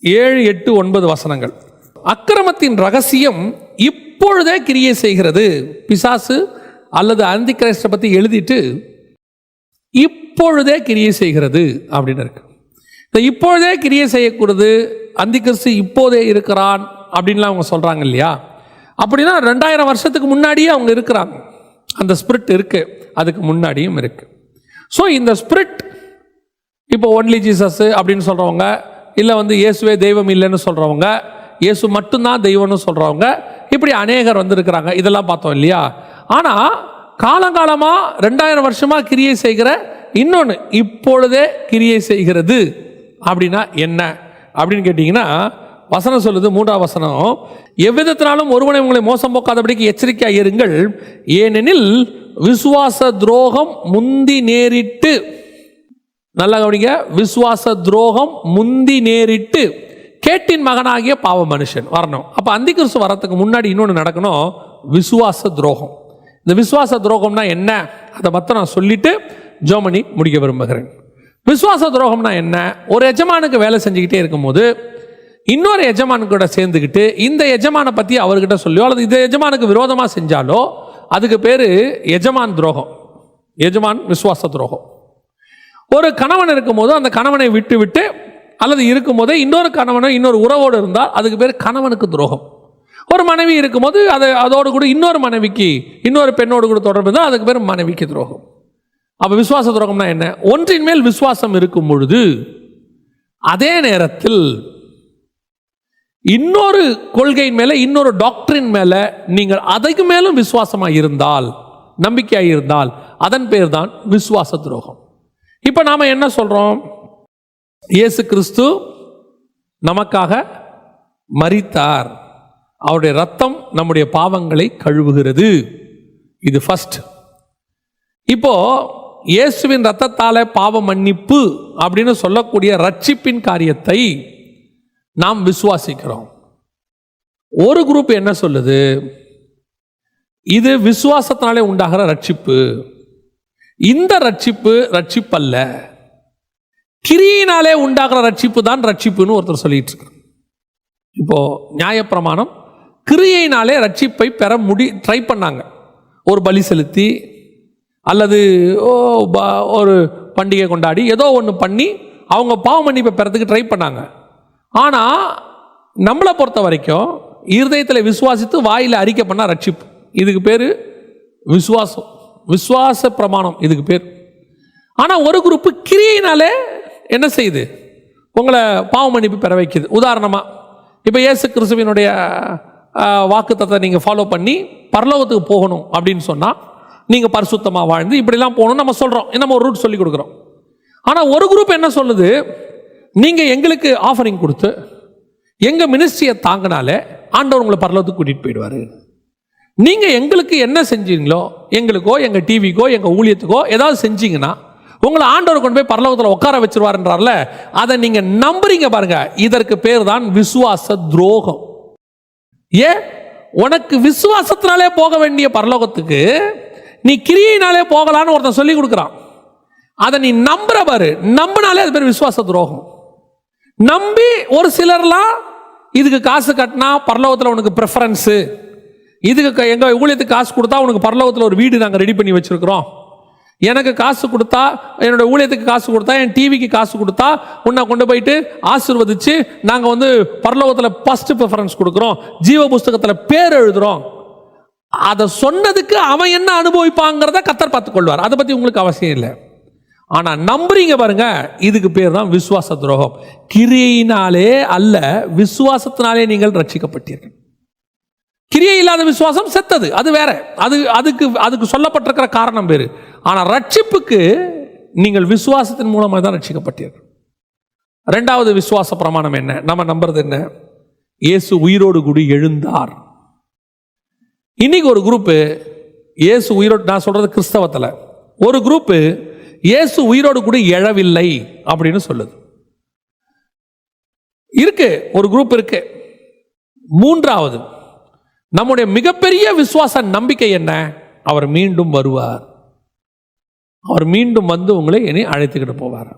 7, 8, 9 வசனங்கள். அக்கிரமத்தின் ரகசியம் இப்பொழுதே கிரியை செய்கிறது. பிசாசு அல்லது அந்தி கிறிஸ்துவை பற்றி எழுதிட்டு இப்பொழுதே கிரியை செய்கிறது அப்படின்னு இருக்கு. இந்த இப்பொழுதே கிரியை செய்யக்கூடாது, அந்தி கிறிஸ்து இப்போதே இருக்கிறான் அப்படின்லாம் அவங்க சொல்றாங்க இல்லையா? அப்படின்னா 2000 வருஷத்துக்கு முன்னாடியே அவங்க இருக்கிறாங்க. அந்த ஸ்பிரிட் இருக்கு, அதுக்கு முன்னாடியும் இருக்கு. ஸோ இந்த ஸ்பிரிட் இப்போ ஒன்லி ஜீசஸ் அப்படின்னு சொல்றவங்க, இல்லை வந்து இயேசுவே தெய்வம் இல்லைன்னு சொல்றவங்க, இயேசு மட்டும்தான் தெய்வம்னு சொல்றவங்க, இப்படி அநேகர் வந்து இருக்கிறாங்க. இதெல்லாம் பார்த்தோம் இல்லையா? ஆனால் காலங்காலமாக 2000 வருஷமா கிரியை செய்கிற இன்னொன்று இப்பொழுதே கிரியை செய்கிறது அப்படின்னா என்ன அப்படின்னு கேட்டிங்கன்னா, வசனம் சொல்லுது 3ஆம் வசனம், எவ்விதத்தினாலும் ஒருவனை உங்களை மோசம் போக்காதபடிக்கு எச்சரிக்கையாக இருங்கள், ஏனெனில் விசுவாச துரோகம் முந்தி நேரிட்டு, நல்லா கவனிங்க, விசுவாச துரோகம் முந்தி நேரிட்டு கேட்டின் மகனாகிய பாவ மனுஷன் வரணும். அப்போ அந்தி கிறிஸ்து வரத்துக்கு முன்னாடி இன்னொன்று நடக்கணும், விசுவாச துரோகம். இந்த விசுவாச துரோகம்னா என்ன, அதை மட்டும் நான் சொல்லிட்டு ஜெபம் முடிக்க விரும்புகிறேன். விசுவாச துரோகம்னா என்ன? ஒரு எஜமானுக்கு வேலை செஞ்சுக்கிட்டே இருக்கும்போது இன்னொரு எஜமானு கூட சேர்ந்துக்கிட்டு இந்த எஜமானை பற்றி அவர்கிட்ட சொல்லியோ அல்லது இந்த எஜமானுக்கு விரோதமாக செஞ்சாலோ அதுக்கு பேர் எஜமான் துரோகம், எஜமான் விசுவாச துரோகம். ஒரு கணவன் இருக்கும்போது அந்த கணவனை விட்டு விட்டு அல்லது இருக்கும்போதே இன்னொரு கணவனை இன்னொரு உறவோடு இருந்தால் அதுக்கு பேர் கணவனுக்கு துரோகம். ஒரு மனைவி இருக்கும்போது அதோடு கூட இன்னொரு மனைவிக்கு இன்னொரு பெண்ணோடு கூட தொடர்பு இருந்தால் அதுக்கு பேர் மனைவிக்கு துரோகம். அப்போ விசுவாச துரோகம்னா என்ன? ஒன்றின் மேல் விசுவாசம் இருக்கும் பொழுது அதே நேரத்தில் இன்னொரு கொள்கையின் மேல, இன்னொரு டாக்டரின் மேல நீங்கள் அதுக்கு மேலும் விசுவாசமாக இருந்தால், நம்பிக்கையாக இருந்தால், அதன் பேர் தான் விசுவாச துரோகம். இப்ப நாம என்ன சொல்றோம்? இயேசு கிறிஸ்து நமக்காக மரித்தார், அவருடைய ரத்தம் நம்முடைய பாவங்களை கழுவுகிறது. இது ஃபர்ஸ்ட். இப்போ இயேசுவின் ரத்தத்தால பாவ மன்னிப்பு அப்படின்னு சொல்லக்கூடிய ரட்சிப்பின் காரியத்தை நாம் விசுவாசிக்கிறோம். ஒரு குரூப் என்ன சொல்லுது? இது விசுவாசத்தினாலே உண்டாகிற ரட்சிப்பு. இந்த ரட்சிப்பு ரட்சிப்பல்ல, கிரியினாலே உண்டாகிற ரட்சிப்பு தான் ரட்சிப்புன்னு ஒருத்தர் சொல்லிட்டு இருக்கார். இப்போ நியாயப்பிரமாணம் கிரியையினாலே ரட்சிப்பை பெற ட்ரை பண்ணாங்க. ஒரு பலி செலுத்தி அல்லது ஒரு பண்டிகை கொண்டாடி ஏதோ ஒன்று பண்ணி அவங்க பாவ மன்னிப்பை பெறத்துக்கு ட்ரை பண்ணாங்க. ஆனால் நம்மளை பொறுத்த வரைக்கும் இருதயத்தில் விசுவாசித்து வாயில் அறிக்கை பண்ணால் ரட்சிப்பு. இதுக்கு பேர் விசுவாசம், விசுவாச பிரமாணம் இதுக்கு பேர். ஆனால் ஒரு குரூப்பு கிரியையினாலே என்ன செய்யுது? உங்களை பாவ மன்னிப்பு பெற வைக்குது. உதாரணமாக இப்போ இயேசு கிறிஸ்துவினுடைய வாக்குத்தத்தத்தை நீங்கள் ஃபாலோ பண்ணி பரலோகத்துக்கு போகணும் அப்படின்னு சொன்னால் நீங்கள் பரிசுத்தமாக வாழ்ந்து இப்படிலாம் போகணும்னு நம்ம சொல்கிறோம், நம்ம ஒரு ரூட் சொல்லி கொடுக்குறோம். ஆனால் ஒரு குரூப் என்ன சொல்லுது, நீங்கள் எங்களுக்கு ஆஃபரிங் கொடுத்து எங்கள் மினிஸ்ட்ரியை தாங்கினாலே ஆண்டவர் உங்களை பரலோகத்துக்கு கூட்டிகிட்டு போயிடுவார். நீங்கள் எங்களுக்கு என்ன செஞ்சீங்களோ, எங்களுக்கோ எங்கள் டிவிக்கோ எங்கள் ஊழியத்துக்கோ ஏதாவது செஞ்சீங்கன்னா உங்களை ஆண்டவர் கொண்டு போய் பரலோகத்தில் உட்கார வச்சிருவாருன்றார்ல, அதை நீங்கள் நம்புறீங்க பாருங்க. இதற்கு பேர் தான் விசுவாச துரோகம். ஏன் உனக்கு விசுவாசத்தினாலே போக வேண்டிய பரலோகத்துக்கு நீ கிரியையினாலே போகலான்னு ஒருத்தன் சொல்லி கொடுக்குறான். அதை நீ நம்புற பாரு, நம்பினாலே அது பேர் விசுவாச துரோகம். நம்பி ஒரு சிலர்லாம் இதுக்கு காசு கட்டினா பரலோகத்தில் உனக்கு ப்ரிஃபரன்ஸு, இதுக்கு எங்கள் ஊழியத்துக்கு காசு கொடுத்தா உனக்கு பரலோகத்தில் ஒரு வீடு நாங்கள் ரெடி பண்ணி வச்சுருக்கிறோம், எனக்கு காசு கொடுத்தா என்னோட ஊழியத்துக்கு காசு கொடுத்தா என் டிவிக்கு காசு கொடுத்தா உன்னை கொண்டு போயிட்டு ஆசீர்வதிச்சு நாங்கள் பரலோகத்தில் ஃபர்ஸ்ட் ப்ரிஃபரன்ஸ் கொடுக்குறோம், ஜீவ புஸ்தகத்தில் பேர் எழுதுகிறோம். அதை சொன்னதுக்கு அவன் என்ன அனுபவிப்பாங்கிறத கர்த்தர் பார்த்துக்கொள்வார். அதை பற்றி உங்களுக்கு அவசியம் இல்லை. ஆனால் நம்புறீங்க பாருங்க, இதுக்கு பேர் தான் விசுவாச துரோகம். கிரியையினாலே அல்ல, விசுவாசத்தினாலே நீங்கள் ரட்சிக்கப்பட்டீர்கள். கிரியை இல்லாத விசுவாசம் செத்தது, அது வேற. அதுக்கு சொல்லப்பட்டிருக்கிற காரணம் வேறு. ஆனால் ரட்சிப்புக்கு நீங்கள் விசுவாசத்தின் மூலமாக தான் ரட்சிக்கப்பட்டீர்கள். ரெண்டாவது விசுவாச பிரமாணம் என்ன? நம்ம நம்புறது என்ன? இயேசு உயிரோடு கூடி எழுந்தார். இன்னைக்கு ஒரு குரூப்பு இயேசு உயிரோடு, நான் சொல்றது கிறிஸ்தவத்தில், ஒரு குரூப்பு இயேசு உயிரோடு கூட எழவில்லை அப்படின்னு சொல்லுது. இருக்கு, ஒரு குரூப் இருக்கு. மூன்றாவது, நம்முடைய மிகப்பெரிய விசுவாச நம்பிக்கை என்ன? அவர் மீண்டும் வருவார். அவர் மீண்டும் வந்து உங்களை இனி அழைத்துக்கிட்டு போவார்.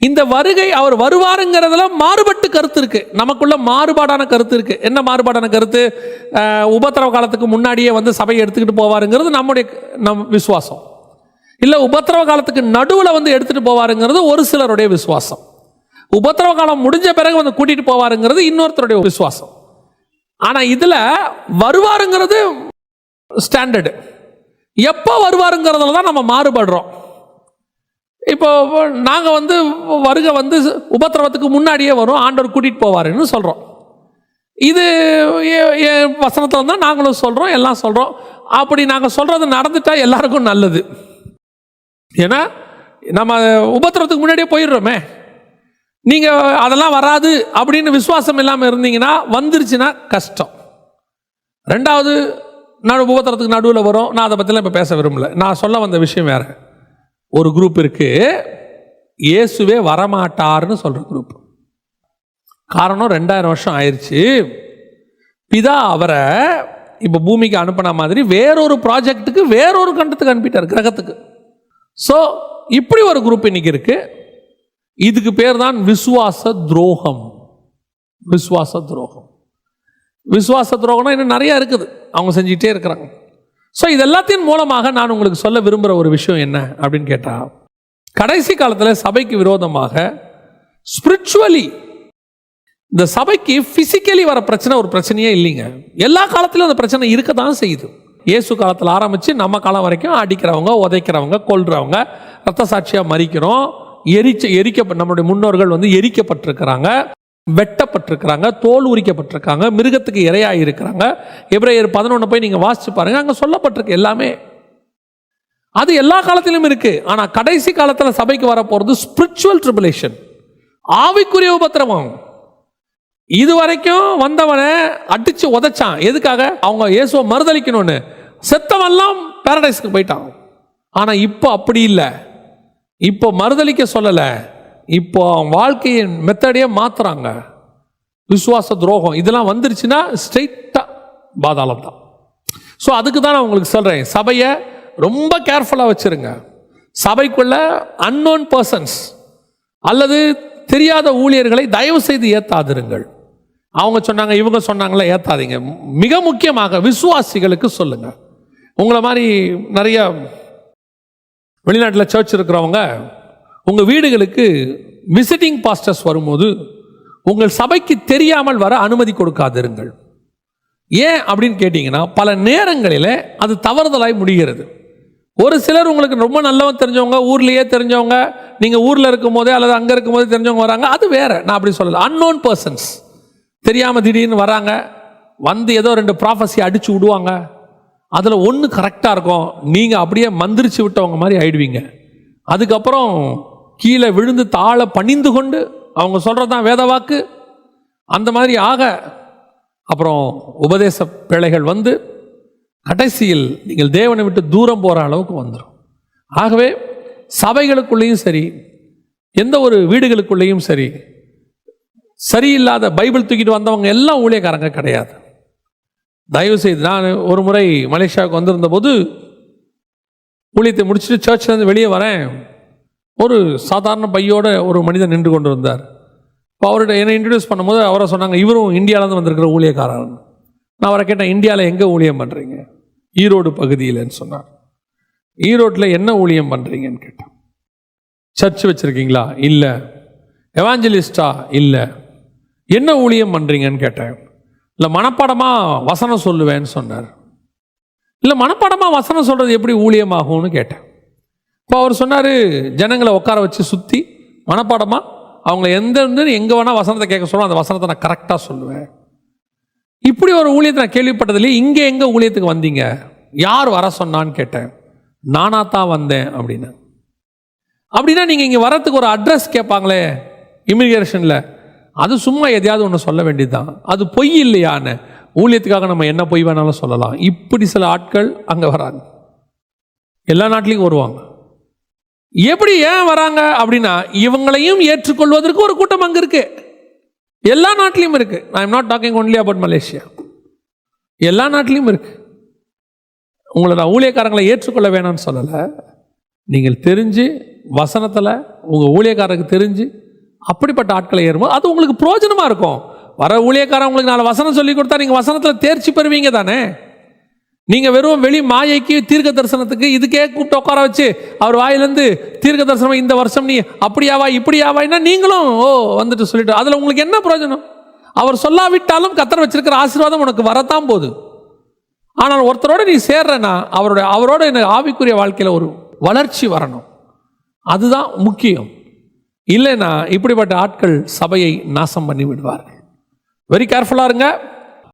இந்த வருகை, அவர் வருவாருங்கிறதுல மாறுபட்டு கருத்து இருக்கு. நமக்குள்ள மாறுபாடான கருத்து இருக்கு. என்ன மாறுபாடான கருத்து? உபத்திரவ காலத்துக்கு முன்னாடியே சபையை எடுத்துக்கிட்டு போவாருங்கிறது நம் விசுவாசம். இல்லை, உபத்திரவ காலத்துக்கு நடுவில் எடுத்துட்டு போவாருங்கிறது ஒரு சிலருடைய விசுவாசம். உபத்திரவ காலம் முடிஞ்ச பிறகு கூட்டிட்டு போவாருங்கிறது இன்னொருத்தருடைய விசுவாசம். ஆனால் இதில் வருவாருங்கிறது ஸ்டாண்டர்டு. எப்போ வருவாருங்கிறதுல தான் நம்ம மாறுபடுறோம். இப்போ நாங்கள் வருகை உபத்திரவத்துக்கு முன்னாடியே வரும், ஆண்டவர் கூட்டிகிட்டு போவாருன்னு சொல்கிறோம். இது வசனத்தில் தான் நாங்களும் சொல்கிறோம், எல்லாம் சொல்கிறோம். அப்படி நாங்கள் சொல்கிறது நடந்துட்டா எல்லாருக்கும் நல்லது. ஏன்னா நம்ம உபத்திரவத்துக்கு முன்னாடியே போயிடுறோமே. நீங்கள் அதெல்லாம் வராது அப்படின்னு விசுவாசம் இல்லாமல் இருந்தீங்கன்னா, வந்துருச்சுன்னா கஷ்டம். ரெண்டாவது, உபத்திரத்துக்கு நடுவில் வரும். நான் அதை பற்றிலாம் இப்போ பேச விரும்பல. நான் சொல்ல வந்த விஷயம் வேறு. ஒரு குரூப் இருக்கு, இயேசுவே வரமாட்டார்னு சொல்கிற குரூப். காரணம், 2000 வருஷம் ஆயிடுச்சு. பிதா அவரை இப்போ பூமிக்கு அனுப்பின மாதிரி வேறொரு ப்ராஜெக்டுக்கு வேறொரு கண்டத்துக்கு அனுப்பிட்டார், கிரகத்துக்கு. ஸோ இப்படி ஒரு குரூப் இன்னைக்கு இருக்கு. இதுக்கு பேர் தான் விசுவாச துரோகம். விசுவாச துரோகம். விசுவாச துரோகம்னா இன்னும் நிறைய இருக்குது, அவங்க செஞ்சுட்டே இருக்கிறாங்க. ஸோ இது எல்லாத்தின் மூலமாக நான் உங்களுக்கு சொல்ல விரும்புகிற ஒரு விஷயம் என்ன அப்படின்னு கேட்டால், கடைசி காலத்தில் சபைக்கு விரோதமாக ஸ்பிரிச்சுவலி, இந்த சபைக்கு பிசிக்கலி வர பிரச்சனை ஒரு பிரச்சனையே இல்லைங்க. எல்லா காலத்திலும் அந்த பிரச்சனை இருக்க தான் செய்யுது. இயேசு காலத்தில் ஆரம்பித்து நம்ம காலம் வரைக்கும் அடிக்கிறவங்க, உதைக்கிறவங்க, கொல்றவங்க, ரத்த சாட்சியாக மறிக்கிறோம், நம்முடைய முன்னோர்கள் எரிக்கப்பட்டிருக்கிறாங்க, வெட்டப்பட்டிருக்கிறாங்க, தோல் உரிக்கப்பட்டிருக்காங்க, மிருகத்துக்கு இரையாக இருக்கிறாங்க. எபிரேயர் 11 போய் நீங்கள் வாசிச்சு பாருங்க, அங்கே சொல்லப்பட்டிருக்கு எல்லாமே. அது எல்லா காலத்திலும் இருக்கு. ஆனால் கடைசி காலத்தில் சபைக்கு வரப்போகிறது ஸ்பிரிச்சுவல் ட்ரிபுலேஷன், ஆவிக்குரிய உபத்திரவம். இதுவரைக்கும் வந்தவனை அடிச்சு உதைச்சான். எதுக்காக? அவங்க இயேசுவை மறுதளிக்கணும்னு. செத்தவெல்லாம் பாரடைஸ்க்கு போயிட்டான். ஆனால் இப்போ அப்படி இல்லை. இப்போ மறுதளிக்க சொல்லலை, இப்போ வாழ்க்கையின் மெத்தடையே மாத்துறாங்க. விசுவாச துரோகம் இதெல்லாம் வந்துருச்சுன்னா ஸ்ட்ரெயிட்டாக பாதாளம் தான். ஸோ அதுக்கு தான் நான் உங்களுக்கு சொல்கிறேன், சபையை ரொம்ப கேர்ஃபுல்லாக வச்சுருங்க. சபைக்குள்ள அன்னோன் பர்சன்ஸ் அல்லது தெரியாத ஊழியர்களை தயவு செய்து ஏற்றாதிருங்கள். அவங்க சொன்னாங்க, இவங்க சொன்னாங்களே, ஏற்றாதீங்க. மிக முக்கியமாக விசுவாசிகளுக்கு சொல்லுங்க. உங்களை மாதிரி நிறைய வெளிநாட்டில் சர்ச் இருக்கிறவங்க உங்கள் வீடுகளுக்கு விசிட்டிங் பாஸ்டர்ஸ் வரும்போது உங்கள் சபைக்கு தெரியாமல் வர அனுமதி கொடுக்காதிருங்கள். ஏன் அப்படின்னு கேட்டிங்கன்னா, பல நேரங்களில் அது தவறுதலாய் முடிகிறது. ஒரு சிலர் உங்களுக்கு ரொம்ப நல்லவங்க தெரிஞ்சவங்க, ஊர்லேயே தெரிஞ்சவங்க, நீங்கள் ஊரில் இருக்கும் போதே அல்லது அங்கே இருக்கும் போதே தெரிஞ்சவங்க வராங்க, அது வேற. நான் அப்படி சொல்லலை. அன்னோன் பர்சன்ஸ் தெரியாமல் திடீர்னு வராங்க, வந்து ஏதோ 2 ப்ராஃபஸி அடிச்சு விடுவாங்க. அதில் ஒன்று கரெக்டாக இருக்கும், நீங்கள் அப்படியே மந்திரிச்சு விட்டவங்க மாதிரி ஆயிடுவீங்க. அதுக்கப்புறம் கீழே விழுந்து தாழ பணிந்து கொண்டு அவங்க சொல்கிறதான் வேத வாக்கு அந்த மாதிரி ஆக, அப்புறம் உபதேச பிழைகள் வந்து கடைசியில் நீங்கள் தேவனை விட்டு தூரம் போகிற அளவுக்கு வந்துடும். ஆகவே சபைகளுக்குள்ளேயும் சரி, எந்த ஒரு வீடுகளுக்குள்ளேயும் சரி, சரியில்லாத பைபிள் தூக்கிட்டு வந்தவங்க எல்லாம் ஊழியக்காரங்க கிடையாது. தயவு செய்து, நான் ஒரு முறை மலேசியாவுக்கு வந்திருந்த போது ஊழியத்தை முடிச்சுட்டு சர்ச்சிலேருந்து வெளியே வரேன். ஒரு சாதாரண பையோட ஒரு மனிதன் நின்று கொண்டு இருந்தார். இப்போ அவர்கிட்ட என்னை இன்ட்ரடியூஸ் பண்ணும்போது அவரை சொன்னாங்க, இவரும் இந்தியாவிலேருந்து வந்திருக்கிற ஊழியக்காரன். நான் அவரை கேட்டேன், இந்தியாவில் எங்கே ஊழியம் பண்ணுறீங்க? ஈரோடு பகுதியில்ன்னு சொன்னார். ஈரோட்டில் என்ன ஊழியம் பண்ணுறீங்கன்னு கேட்டேன். சர்ச் வச்சுருக்கீங்களா? இல்லை. எவாஞ்சலிஸ்டா? இல்லை. என்ன ஊழியம் பண்ணுறீங்கன்னு கேட்டேன். இல்லை, மனப்பாடமாக வசனம் சொல்லுவேன்னு சொன்னார். இல்லை, மனப்பாடமாக வசனம் சொல்கிறது எப்படி ஊழியமாகும்னு கேட்டேன். இப்போ அவர் சொன்னார், ஜனங்களை உட்கார வச்சு சுற்றி மனப்பாடமாக அவங்கள எங்கே வேணால் வசனத்தை கேட்க சொல்லுவோம், அந்த வசனத்தை நான் கரெக்டாக சொல்லுவேன். இப்படி ஒரு ஊழியத்தை நான் கேள்விப்பட்டதுலேயே. இங்கே எங்கே ஊழியத்துக்கு வந்தீங்க? யார் வர சொன்னான்னு கேட்டேன். நானாக தான் வந்தேன் அப்படின்னு. அப்படின்னா நீங்கள் இங்கே வரத்துக்கு ஒரு அட்ரஸ் கேட்பாங்களே இமிகிரேஷனில், அது சும்மா எதையாவது ஒன்று சொல்ல வேண்டியது தான். அது பொய் இல்லையான்னு. ஊழியத்துக்காக நம்ம என்ன பொய் வேணாலும் சொல்லலாம். இப்படி சில ஆட்கள் அங்கே வராங்க, எல்லா நாட்டிலையும் வருவாங்க. எப்படி ஏன் வராங்க அப்படின்னா, இவங்களையும் ஏற்றுக்கொள்வதற்கு ஒரு கூட்டம் அங்கே இருக்கு. எல்லா நாட்டிலையும் இருக்கு. I am not talking only about Malaysia. எல்லா நாட்டிலையும் இருக்கு. உங்களை நான் ஊழியக்காரங்களை ஏற்றுக்கொள்ள வேணாம்னு சொல்லலை. நீங்கள் தெரிஞ்சு வசனத்தில் உங்கள் ஊழியக்காரருக்கு தெரிஞ்சு அப்படிப்பட்ட ஆட்களை ஏறும்போது அது உங்களுக்கு பிரயோஜனமாக இருக்கும். வர ஊழியக்காரன் உங்களுக்கு 4 வசனம் சொல்லி கொடுத்தா நீங்கள் வசனத்தில் தேர்ச்சி பெறுவீங்க தானே. நீங்கள் வெறும் வெளி மாயைக்கு தீர்க்க தரிசனத்துக்கு இதுக்கே கூப்பிட்டு உட்கார வச்சு அவர் வாயிலேருந்து தீர்க்க தரிசனம் இந்த வருஷம் நீ அப்படியாவா இப்படியாவாய்னா நீங்களும் வந்துட்டு சொல்லிட்டு அதில் உங்களுக்கு என்ன பிரயோஜனம்? அவர் சொல்லாவிட்டாலும் கர்த்தர் வச்சிருக்கிற ஆசீர்வாதம் உனக்கு வரத்தான் போகுது. ஆனால் ஒருத்தரோட நீ சேர்றனா அவரோட எனக்கு ஆவிக்குரிய வாழ்க்கையில் ஒரு வளர்ச்சி வரணும். அதுதான் முக்கியம். இல்லைன்னா இப்படிப்பட்ட ஆட்கள் சபையை நாசம் பண்ணி விடுவார்கள். வெரி கேர்ஃபுல்லாக இருங்க.